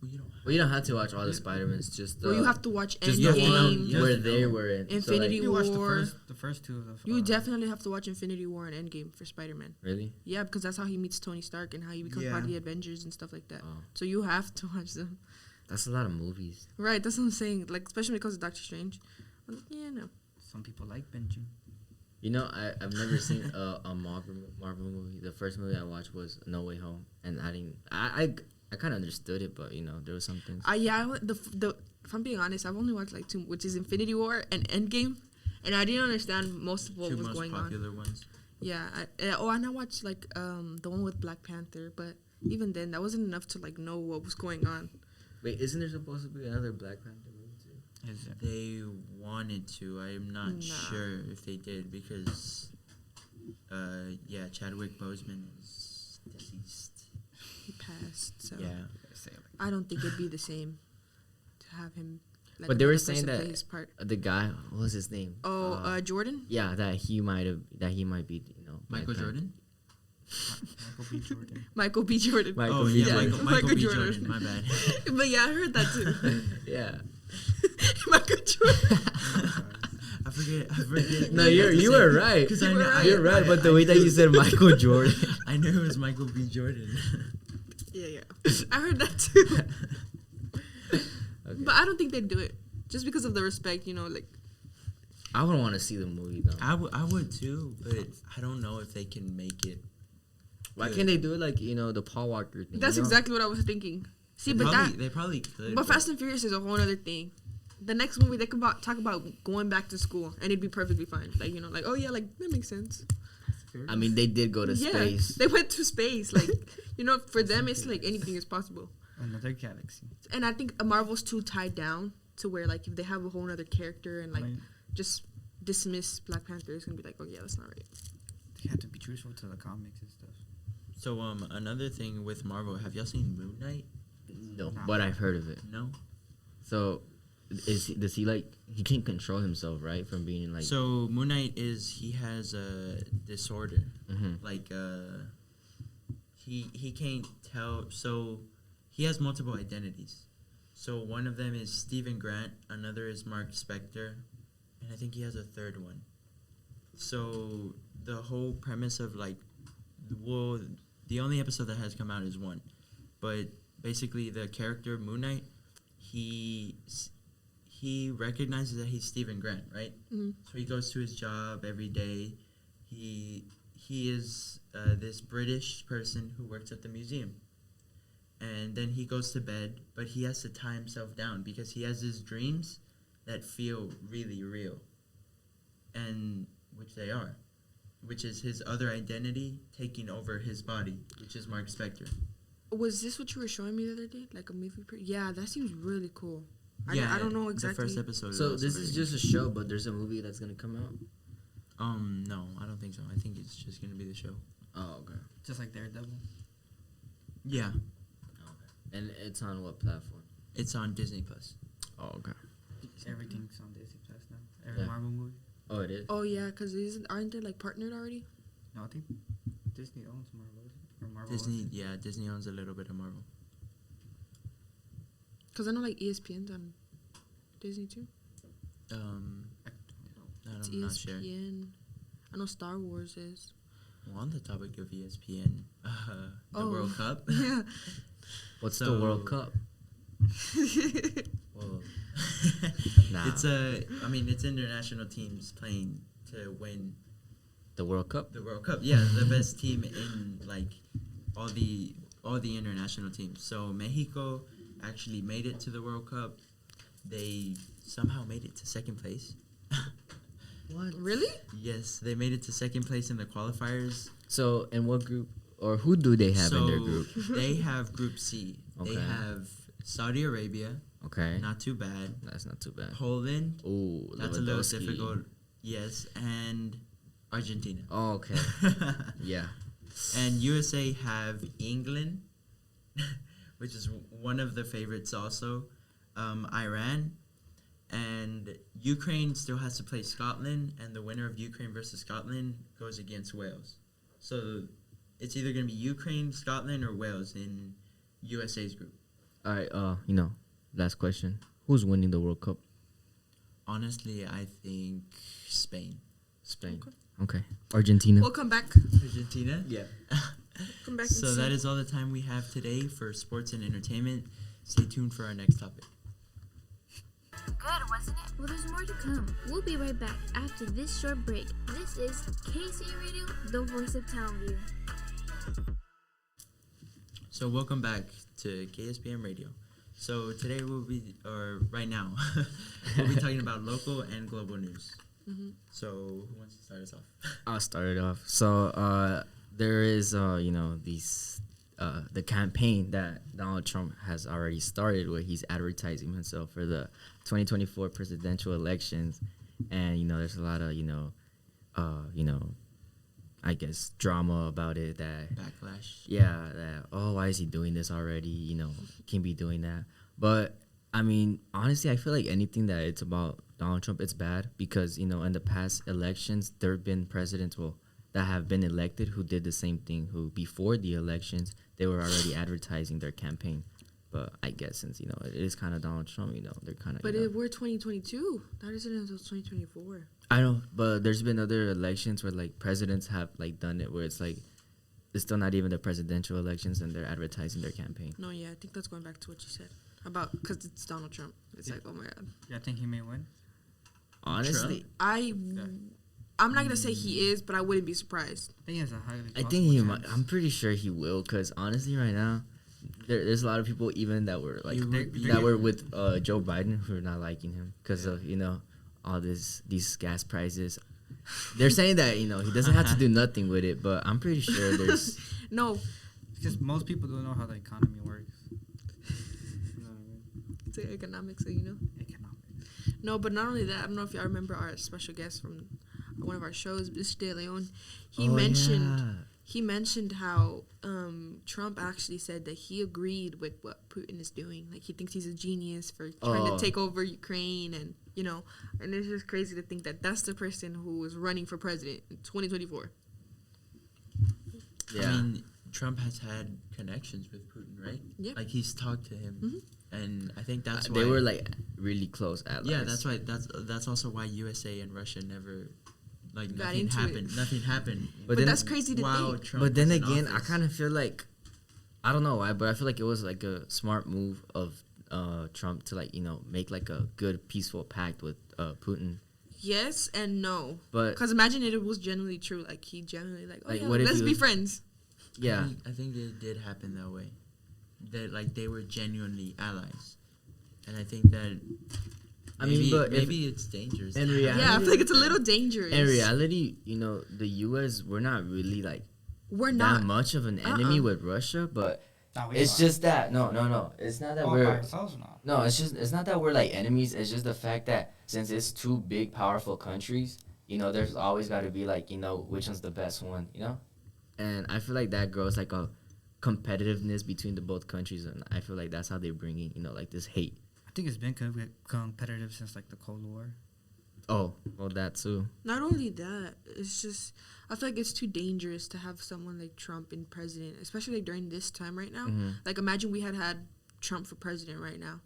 Well, you don't Well, you don't have to watch all the Spider-Mans. Just Well, you have to watch just Yeah, the you know, Endgame. yeah. where they were in. Infinity You watch War. the first two of the. You definitely have to watch Infinity War and Endgame for Spider-Man. Really? Yeah, because that's how he meets Tony Stark and how he becomes Yeah. part of the Avengers and stuff like that. Oh, So you have to watch them. that's a lot of movies. Right, that's what I'm saying. Like, especially when it comes to Doctor Strange. I'm like, yeah, no. Some people like binging. You know, I've never seen a Marvel movie. The first movie I watched was No Way Home, and I didn't. I kind of understood it, but you know, there were some things. If I'm being honest, I've only watched like two, which is Infinity War and Endgame, and I didn't understand most of what two was most going on. popular ones. Yeah. And I watched like the one with Black Panther, but even then, that wasn't enough to like know what was going on. Wait, isn't there supposed to be another Black Panther movie too? Is it? They wanted to. I am not Nah. sure if they did because, yeah, Chadwick Boseman is deceased. He passed, so Yeah. I don't think it'd be the same to have him. Like, But they were another saying person play that his part. the guy, what was his name? Oh, Jordan. Yeah, that he might be, you know, know, Michael my Jordan. Michael B. Jordan. Michael B. Jordan. Michael Oh B. yeah, Jordan. Michael Michael B. Jordan. Jordan. My bad. But yeah, I heard that too. Yeah. Michael Jordan. I forget. No, you were right. 'Cause You were right. You're right, but the way that you said Michael Jordan. I knew it was Michael B. Jordan. Yeah. I heard that too. Okay. But I don't think they'd do it. Just because of the respect, like. I would want to see the movie though. I would too, but I don't know if they can make it. Why good. can't they do it like the Paul Walker thing? That's you know? exactly what I was thinking. See, They probably could. But Fast and Furious is a whole other thing. The next movie they could talk about going back to school, and it'd be perfectly fine. Like oh yeah, like that makes sense. I mean, they did go to Yeah, space. they went to space. Like for them, it's like anything is possible. Another galaxy. And I think Marvel's too tied down to where like if they have a whole other character and like just dismiss Black Panther, it's gonna be like, oh yeah, that's not right. They have to be truthful to the comics and stuff. So another thing with Marvel, have y'all seen Moon Knight? No, but I've heard of it. No. So, does he like he can't control himself, right? From being like. So Moon Knight he has a disorder, like he can't tell. So he has multiple identities. So one of them is Stephen Grant, another is Mark Spector, and I think he has a third one. So the whole premise of the only episode that has come out is one, but basically the character Moon Knight, he recognizes that he's Stephen Grant, right? Mm-hmm. So he goes to his job every day. He is this British person who works at the museum. And then he goes to bed, but he has to tie himself down because he has his dreams that feel really real. And which they are. Which is his other identity taking over his body, which is Mark Spector. Was this what you were showing me the other day? Like a movie? Yeah, that seems really cool. Yeah, I don't know exactly. The first episode. So this is just a show, but there's a movie that's gonna come out. No, I don't think so. I think it's just gonna be the show. Oh, okay. Just like Daredevil. Yeah, And it's on what platform? it's on Disney Plus. Oh, okay. Everything's on Disney Plus now. Every Yeah. Marvel movie. Oh, it is. Oh yeah, because aren't they like partnered already? No, I think Disney owns Marvel. Or Marvel Disney, owns it. yeah, Disney owns a little bit of Marvel. Because I know like ESPN's on Disney too. I'm It's not sure. ESPN. I know Star Wars is. Well, on the topic of ESPN, the World Cup. Yeah. What's So- the World Cup? Well, Nah. it's international teams playing to win The World Cup? the World Cup. Yeah, the best team in like all the international teams. So Mexico actually made it to the World Cup. They somehow made it to second place. What? Really? Yes, they made it to second place in the qualifiers. So, in what group, or who do they have in their So, group? They have Group C. They Okay. have Saudi Arabia, Okay. not too bad. That's not too bad. Poland, Ooh, that's a little Lewandowski. difficult. Yes, and Argentina. Oh, okay. Yeah. And USA have England, which is one of the favorites also, Iran, and Ukraine still has to play Scotland, and the winner of Ukraine versus Scotland goes against Wales. So it's either going to be Ukraine, Scotland, or Wales in USA's group. All right. Last question. Who's winning the World Cup? Honestly, I think Spain. Spain. Okay. Argentina. We'll come back. Argentina? Yeah. Come back. So and that see. is all the time we have today for sports and entertainment. Stay tuned for our next topic. Good, wasn't it? Well, there's more to come. We'll be right back after this short break. This is KC Radio, the voice of Townview. So welcome back to KSPM Radio. So today right now, we'll be talking about local and global news. Mm-hmm. So who wants to start us off? I'll start it off. So there is the campaign that Donald Trump has already started, where he's advertising himself for the 2024 presidential elections, and there's a lot of I guess drama about it. That Backlash. why is he doing this already? Can't be doing that. But I mean, honestly, I feel like anything that it's about Donald Trump, it's bad because in the past elections there have been presidents. Well, that have been elected who did the same thing. Who before the elections they were already advertising their campaign. But I guess since it is kind of Donald Trump, they're kind of. But we're 2022. That isn't until 2024. I know, but there's been other elections where like presidents have like done it where it's like it's still not even the presidential elections and they're advertising their campaign. No, yeah, I think that's going back to what you said about because it's Donald Trump. It's like, oh my god. Yeah, I think he may win. Honestly, I'm not gonna say he is, but I wouldn't be surprised. I think he has a highly. I think he might. I'm pretty sure he will, because honestly, right now, there's a lot of people even that were like that were with Joe Biden who are not liking him because of all these gas prices. They're saying that he doesn't have to do nothing with it, but I'm pretty sure there's no. Because most people don't know how the economy works. It's like economics, Economics. No, but not only that. I don't know if y'all remember our special guest from one of our shows, Mr. De Leon. He mentioned how Trump actually said that he agreed with what Putin is doing. Like, he thinks he's a genius for trying to take over Ukraine, and and it's just crazy to think that that's the person who was running for president in 2024. Yeah. I mean, Trump has had connections with Putin, right? Yeah. Like, he's talked to him, and I think that's why they were like really close allies. Yeah, that's why. That's also why USA and Russia never. Like, Got nothing into happened. it. Nothing happened. But then, that's crazy to think. Trump but then was in again, I office. kind of feel like, I don't know why, but I feel like it was like a smart move of Trump to like make like a good peaceful pact with Putin. Yes and no. But because imagine it was genuinely true. Like, he genuinely what if let's be friends. Yeah. I think it did happen that way. That like they were genuinely allies, and I think that. Maybe it's dangerous. In reality, yeah, I feel like it's a little dangerous. In reality, the U.S. we're not really like that much of an enemy with Russia, but it's just that no, it's not that we're ourselves now. no, it's not that we're like enemies. It's just the fact that since it's two big, powerful countries, there's always got to be like which one's the best one, and I feel like that grows like a competitiveness between the both countries, and I feel like that's how they bring in like this hate. I think it's been competitive since like the Cold War. Oh, well, that too. Not only that, it's just I feel like it's too dangerous to have someone like Trump in president, especially like during this time right now. Mm-hmm. Like, imagine we had Trump for president right now,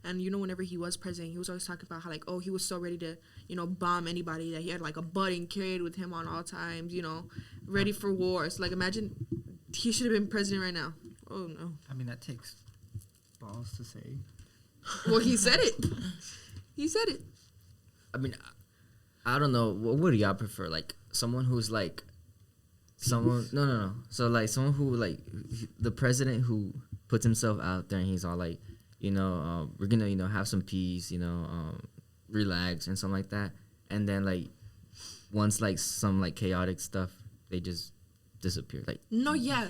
and whenever he was president, he was always talking about how like, oh, he was so ready to bomb anybody, that he had like a budding carried with him on all times, ready for war. So like, imagine he should have been president right now. Oh no. I mean, that takes balls to say. Well, he said it. He said it. I mean, I don't know. What do y'all prefer? Like someone who's like, someone no. So like someone who like the president who puts himself out there and he's all like, we're gonna have some peace, relax and something like that. And then like once like some like chaotic stuff, they just disappear. Like no, yeah.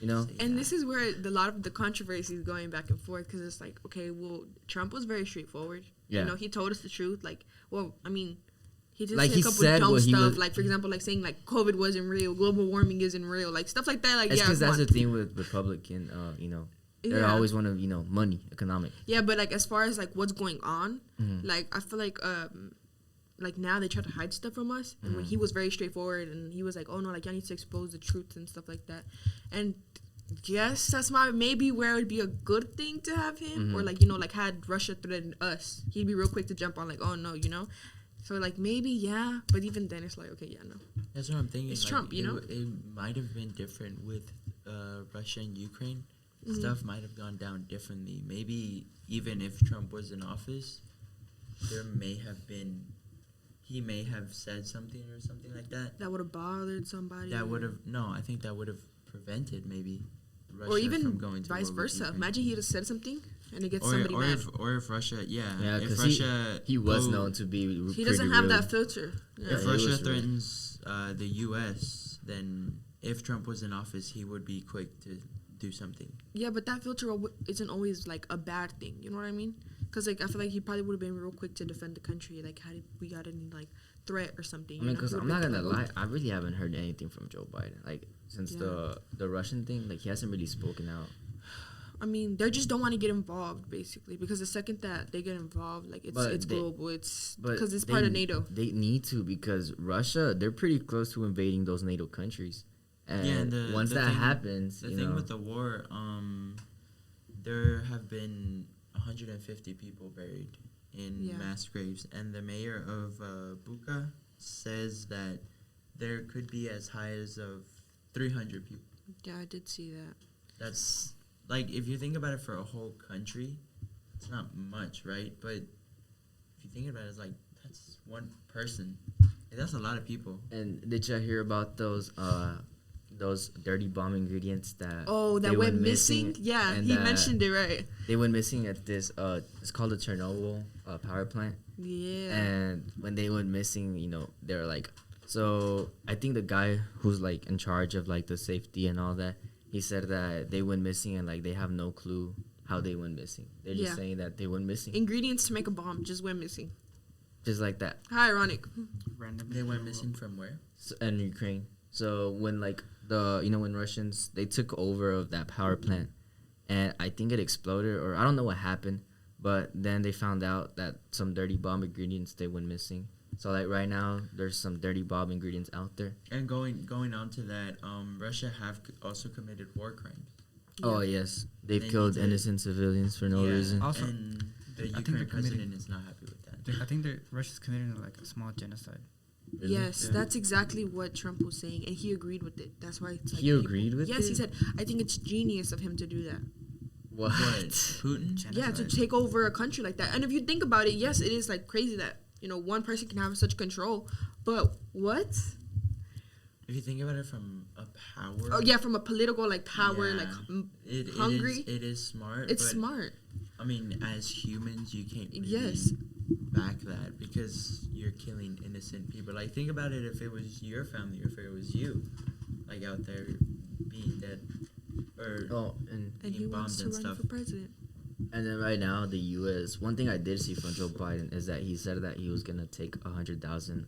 And this is where a lot of the controversy is going back and forth, because it's like, okay, well, Trump was very straightforward. Yeah. He told us the truth. Like, well, I mean, he just like said a couple said dumb what he stuff. was, like, for example, like saying like COVID wasn't real, global warming isn't real, like stuff like that. Like, it's yeah, because that's the thing with Republican. They always want to money, economic. Yeah, but like as far as like what's going on, like I feel like now they try to hide stuff from us. And when he was very straightforward and he was like, oh no, like y'all need to expose the truth and stuff like that. And yes, that's maybe where it would be a good thing to have him, or like like had Russia threatened us, he'd be real quick to jump on like, oh no, So like maybe yeah, but even then it's like, okay, yeah, no. That's what I'm thinking. It's like, Trump, It might have been different with Russia and Ukraine. Stuff might have gone down differently. Maybe even if Trump was in office, he may have said something or something like that. That would have bothered somebody. I think that would have prevented maybe Russia or even from going to vice war with versa. Ukraine. Imagine he just said something and it gets somebody mad. If Russia, if because Russia, he was known to be. He doesn't have that filter. Yeah. If Russia threatens the U.S., then if Trump was in office, he would be quick to do something. Yeah, but that filter isn't always like a bad thing. You know what I mean? Because like I feel like he probably would have been real quick to defend the country. Like, had we got any like threat or something? I mean, because I'm not gonna lie, I really haven't heard anything from Joe Biden. Like since the Russian thing, like he hasn't really spoken out. I mean, they just don't want to get involved, basically, because the second that they get involved, like it's global. It's because it's part of NATO. They need to, because Russia, they're pretty close to invading those NATO countries. And once that happens, the thing with the war, there have been 150 people buried in mass graves, and the mayor of Bucha says that there could be as high as of 300 people. Yeah, I did see that. That's like, if you think about it for a whole country, it's not much, right? But if you think about it, it's like, that's one person. That's a lot of people. And did you hear about those dirty bomb ingredients that that went missing? Yeah, he mentioned it, right? They went missing at this it's called the Chernobyl power plant. Yeah. And when they went missing, they were like, so I think the guy who's like in charge of like the safety and all that, he said that they went missing and like they have no clue how they went missing. They're just saying that they went missing. Ingredients to make a bomb just went missing. Just like that. How ironic. They went missing from where? In Ukraine. So when like when Russians, they took over of that power plant, and I think it exploded, or I don't know what happened, but then they found out that some dirty bomb ingredients, they went missing. So like right now, there's some dirty bomb ingredients out there. And going on to that, Russia have also committed war crimes. Yeah. Oh yes, they've killed innocent civilians for no reason. Also, and the Ukrainian president is not happy with that. I think Russia's committing like a small genocide. Really? Yes, that's exactly what Trump was saying, and he agreed with it. That's why it's like he agreed with it. Yes, he said, "I think it's genius of him to do that." What? Putin? Genocide. Yeah, to take over a country like that. And if you think about it, yes, it is like crazy that one person can have such control. But what? If you think about it from a power. Oh yeah, from a political power, hungry. It is smart. It's smart. I mean, as humans, you can't really back that, because you're killing innocent people. Like, think about it, if it was your family, or if it was you, like, out there being dead, or being bombed and stuff. For president. And then right now, the U.S., one thing I did see from Joe Biden is that he said that he was going to take 100,000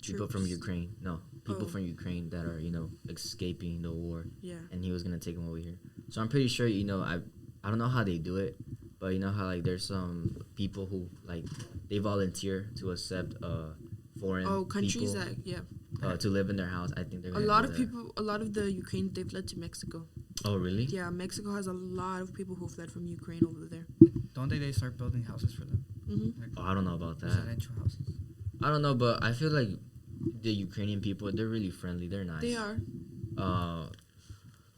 people from Ukraine. No, people from Ukraine that are, escaping the war. Yeah. And he was going to take them over here. So I'm pretty sure, I don't know how they do it, but you know how, like, there's some people who, like, they volunteer to accept foreign countries people, to live in their house. I think they're a lot of the Ukraine, they fled to Mexico. Oh, really? Yeah, Mexico has a lot of people who fled from Ukraine over there. Don't they start building houses for them? Mm-hmm. I don't know about that. Residential houses. I don't know, but I feel like the Ukrainian people, they're really friendly. They're nice. They are.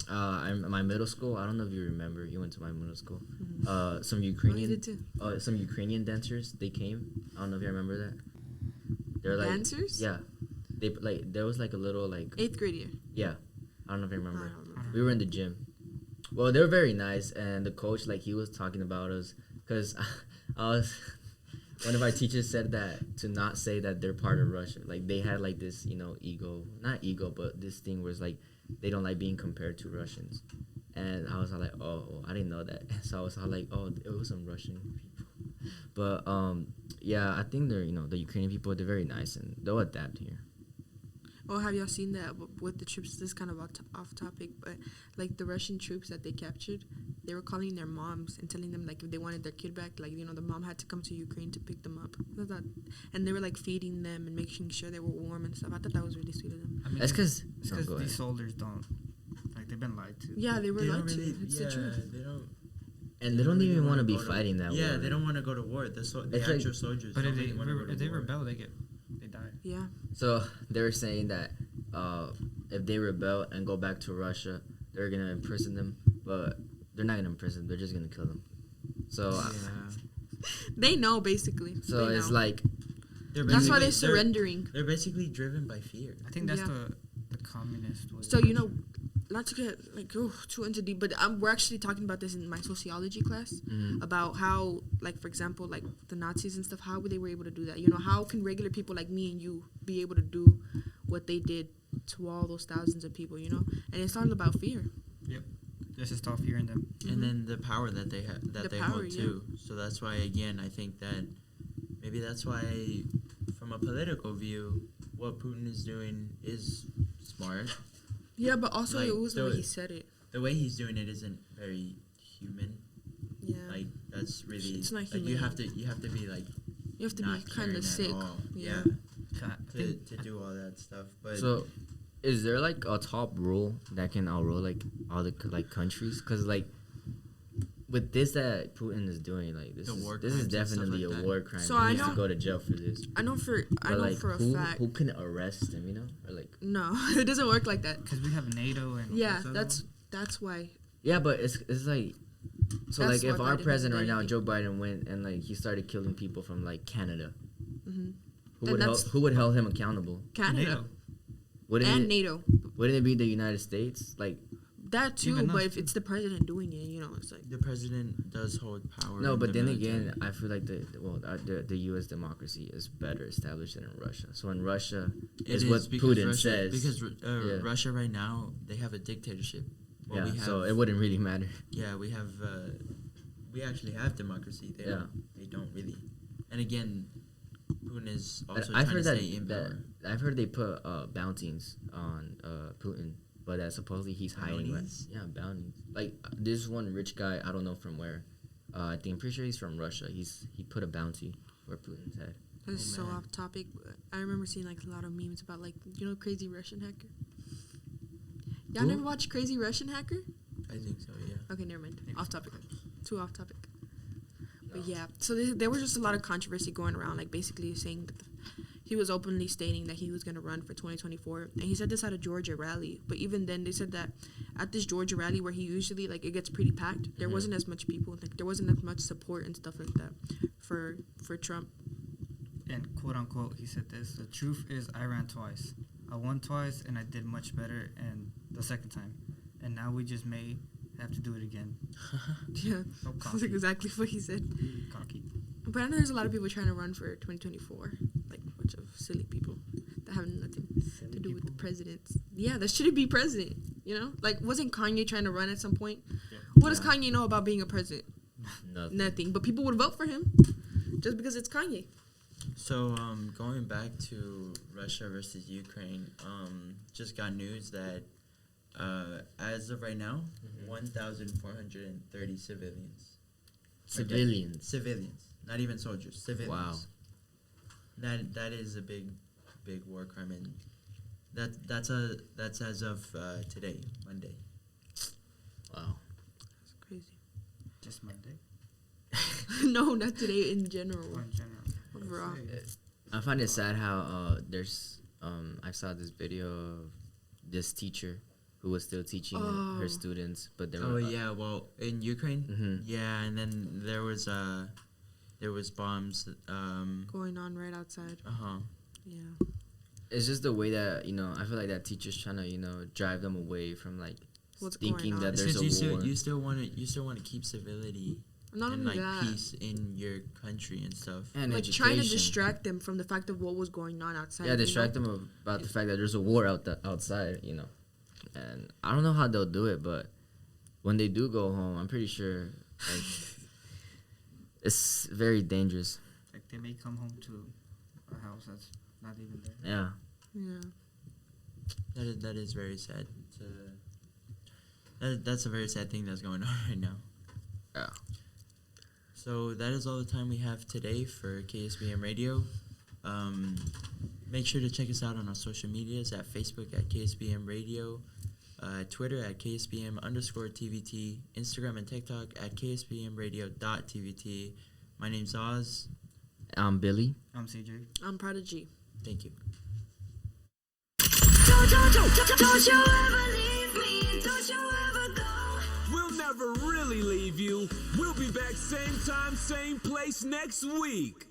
I'm my middle school. I don't know if you remember. You went to my middle school. Mm-hmm. Some Ukrainian dancers. They came. I don't know if you remember that. They're like dancers. Yeah, they there was like a little like 8th grade year. Yeah, I don't know if you remember. We were in the gym. Well, they were very nice, and the coach, like, he was talking about us, because one of our teachers said that to not say that they're part of Russia. Like, they had like this, ego, not ego, but this thing where it's like they don't like being compared to Russians. And I was all like, oh, I didn't know that. So I was all like, oh, it was some Russian people. But yeah, I think they're, the Ukrainian people, they're very nice, and they'll adapt here. Oh, have y'all seen that with the troops? This is kind of off topic, but like the Russian troops that they captured, they were calling their moms and telling them like if they wanted their kid back, like the mom had to come to Ukraine to pick them up. And they were like feeding them and making sure they were warm and stuff. I thought that was really sweet of them. I mean, that's because these soldiers don't, like, they've been lied to. Yeah, they were lied to. It's the truth. They don't even want to be fighting that war. Yeah, they don't want to go to war. The actual soldiers. But if they rebel, they die. Yeah. So they're saying that if they rebel and go back to Russia, they're gonna imprison them, but they're not gonna imprison them. They're just gonna kill them. So they know, basically. So it's like that's why they're surrendering. They're basically driven by fear. I think that's the communist way. So not to get too into deep, but we're actually talking about this in my sociology class about how, like, for example, like the Nazis and stuff, how they were able to do that. How can regular people like me and you be able to do what they did to all those thousands of people? And it's all about fear. Yep, there's just all fear in them. And then the power that they have, they hold too. So that's why, again, I think that maybe that's why, from a political view, what Putin is doing is smart. Yeah, but also it was the way he said it. The way he's doing it isn't very human. Yeah. Like that's really It's not like human. you have to be like You have to not be kind caring of at sick. all. Yeah. To do all that stuff. But So, is there like a top rule that can outrule like all the like countries? Because like with this that Putin is doing, like this The war is crimes and stuff definitely like a that. war crime. So he I needs to know- go to jail for this. I know for But a who, fact. who can arrest him? You know, or like No, it doesn't work like that. Because we have NATO and Yeah, what's the other that's why. yeah, but it's like. So That's like if why our Biden president right hasn't now, done Joe Biden, went and like he started killing people from like Canada, Mhm. who Then that's- who would hold him accountable? Canada NATO. Wouldn't and it, NATO. wouldn't it be the United States? Like That too, Even but us if too. it's the president doing it, it's like the president does hold power. no, in but the then military. again, I feel like the U.S. democracy is better established than in Russia. So in Russia, It is what because Putin Russia, says. because Yeah. Russia right now they have a dictatorship. Well, yeah, we have, so it wouldn't really matter. yeah, we have we actually have democracy. They don't really. And again, Putin is But also I've trying heard to that, stay in power. I've heard they put bounties on Putin, but that supposedly he's hiding. Right? Bounties? Yeah, bounties. Like this one rich guy, I don't know from where. I think I'm pretty sure he's from Russia. He put a bounty for Putin's head. this is so man. off topic. But I remember seeing like a lot of memes about like Crazy Russian Hacker. Y'all Who? never watched Crazy Russian Hacker? I think so. Yeah. Okay, never mind. Off topic. Too off topic. But yeah, so there was just a lot of controversy going around, like basically saying that he was openly stating that he was going to run for 2024, and he said this at a Georgia rally. But even then, they said that at this Georgia rally where he usually like it gets pretty packed, there wasn't as much people, like there wasn't as much support and stuff like that for Trump. And quote unquote, he said this: "The truth is, I ran twice. I won twice, and I did much better, and the second time, and now we just may have to do it again." Yeah, So that's cocky. exactly what he said. Cocky. But I know there's a lot of people trying to run for 2024, like a bunch of silly people that have nothing to do with the presidents. Yeah, that shouldn't be president. Like wasn't Kanye trying to run at some point? What does Kanye know about being a president? Nothing. But people would vote for him just because it's Kanye. So going back to Russia versus Ukraine, just got news that as of right now, 1,430 civilians. Civilians. Not even soldiers. Civilians. Wow. That is a big war crime, and that's as of today, Monday. Wow. It's crazy. Just Monday. No, not today. In general, Or in general. overall. I find it sad how there's I saw this video of this teacher who was still teaching her Oh. students, but they Oh were yeah, well in Ukraine, Mhm. yeah, and then there was bombs. Going on right outside. Yeah. It's just the way that I feel like that teacher's trying to drive them away from like What's going thinking on. that there's a war. you still want to keep civility Not and only like that, peace in your country and stuff. and like education. trying to distract them from the fact of what was going on outside. Yeah, distract them about the fact that there's a war outside. And I don't know how they'll do it, but when they do go home, I'm pretty sure like, it's very dangerous. Like they may come home to a house that's not even there. Yeah. Yeah. That is very sad. That's a very sad thing that's going on right now. Yeah. So that is all the time we have today for KSBM Radio. Make sure to check us out on our social medias at Facebook at KSBM Radio, Twitter at KSBM_TVT, Instagram and TikTok at KSBMradio.tvt. My name's Oz. I'm Billy. I'm CJ. I'm Prodigy. Thank you. Don't you ever leave me, don't you ever go. We'll never really leave you. We'll be back same time, same place next week.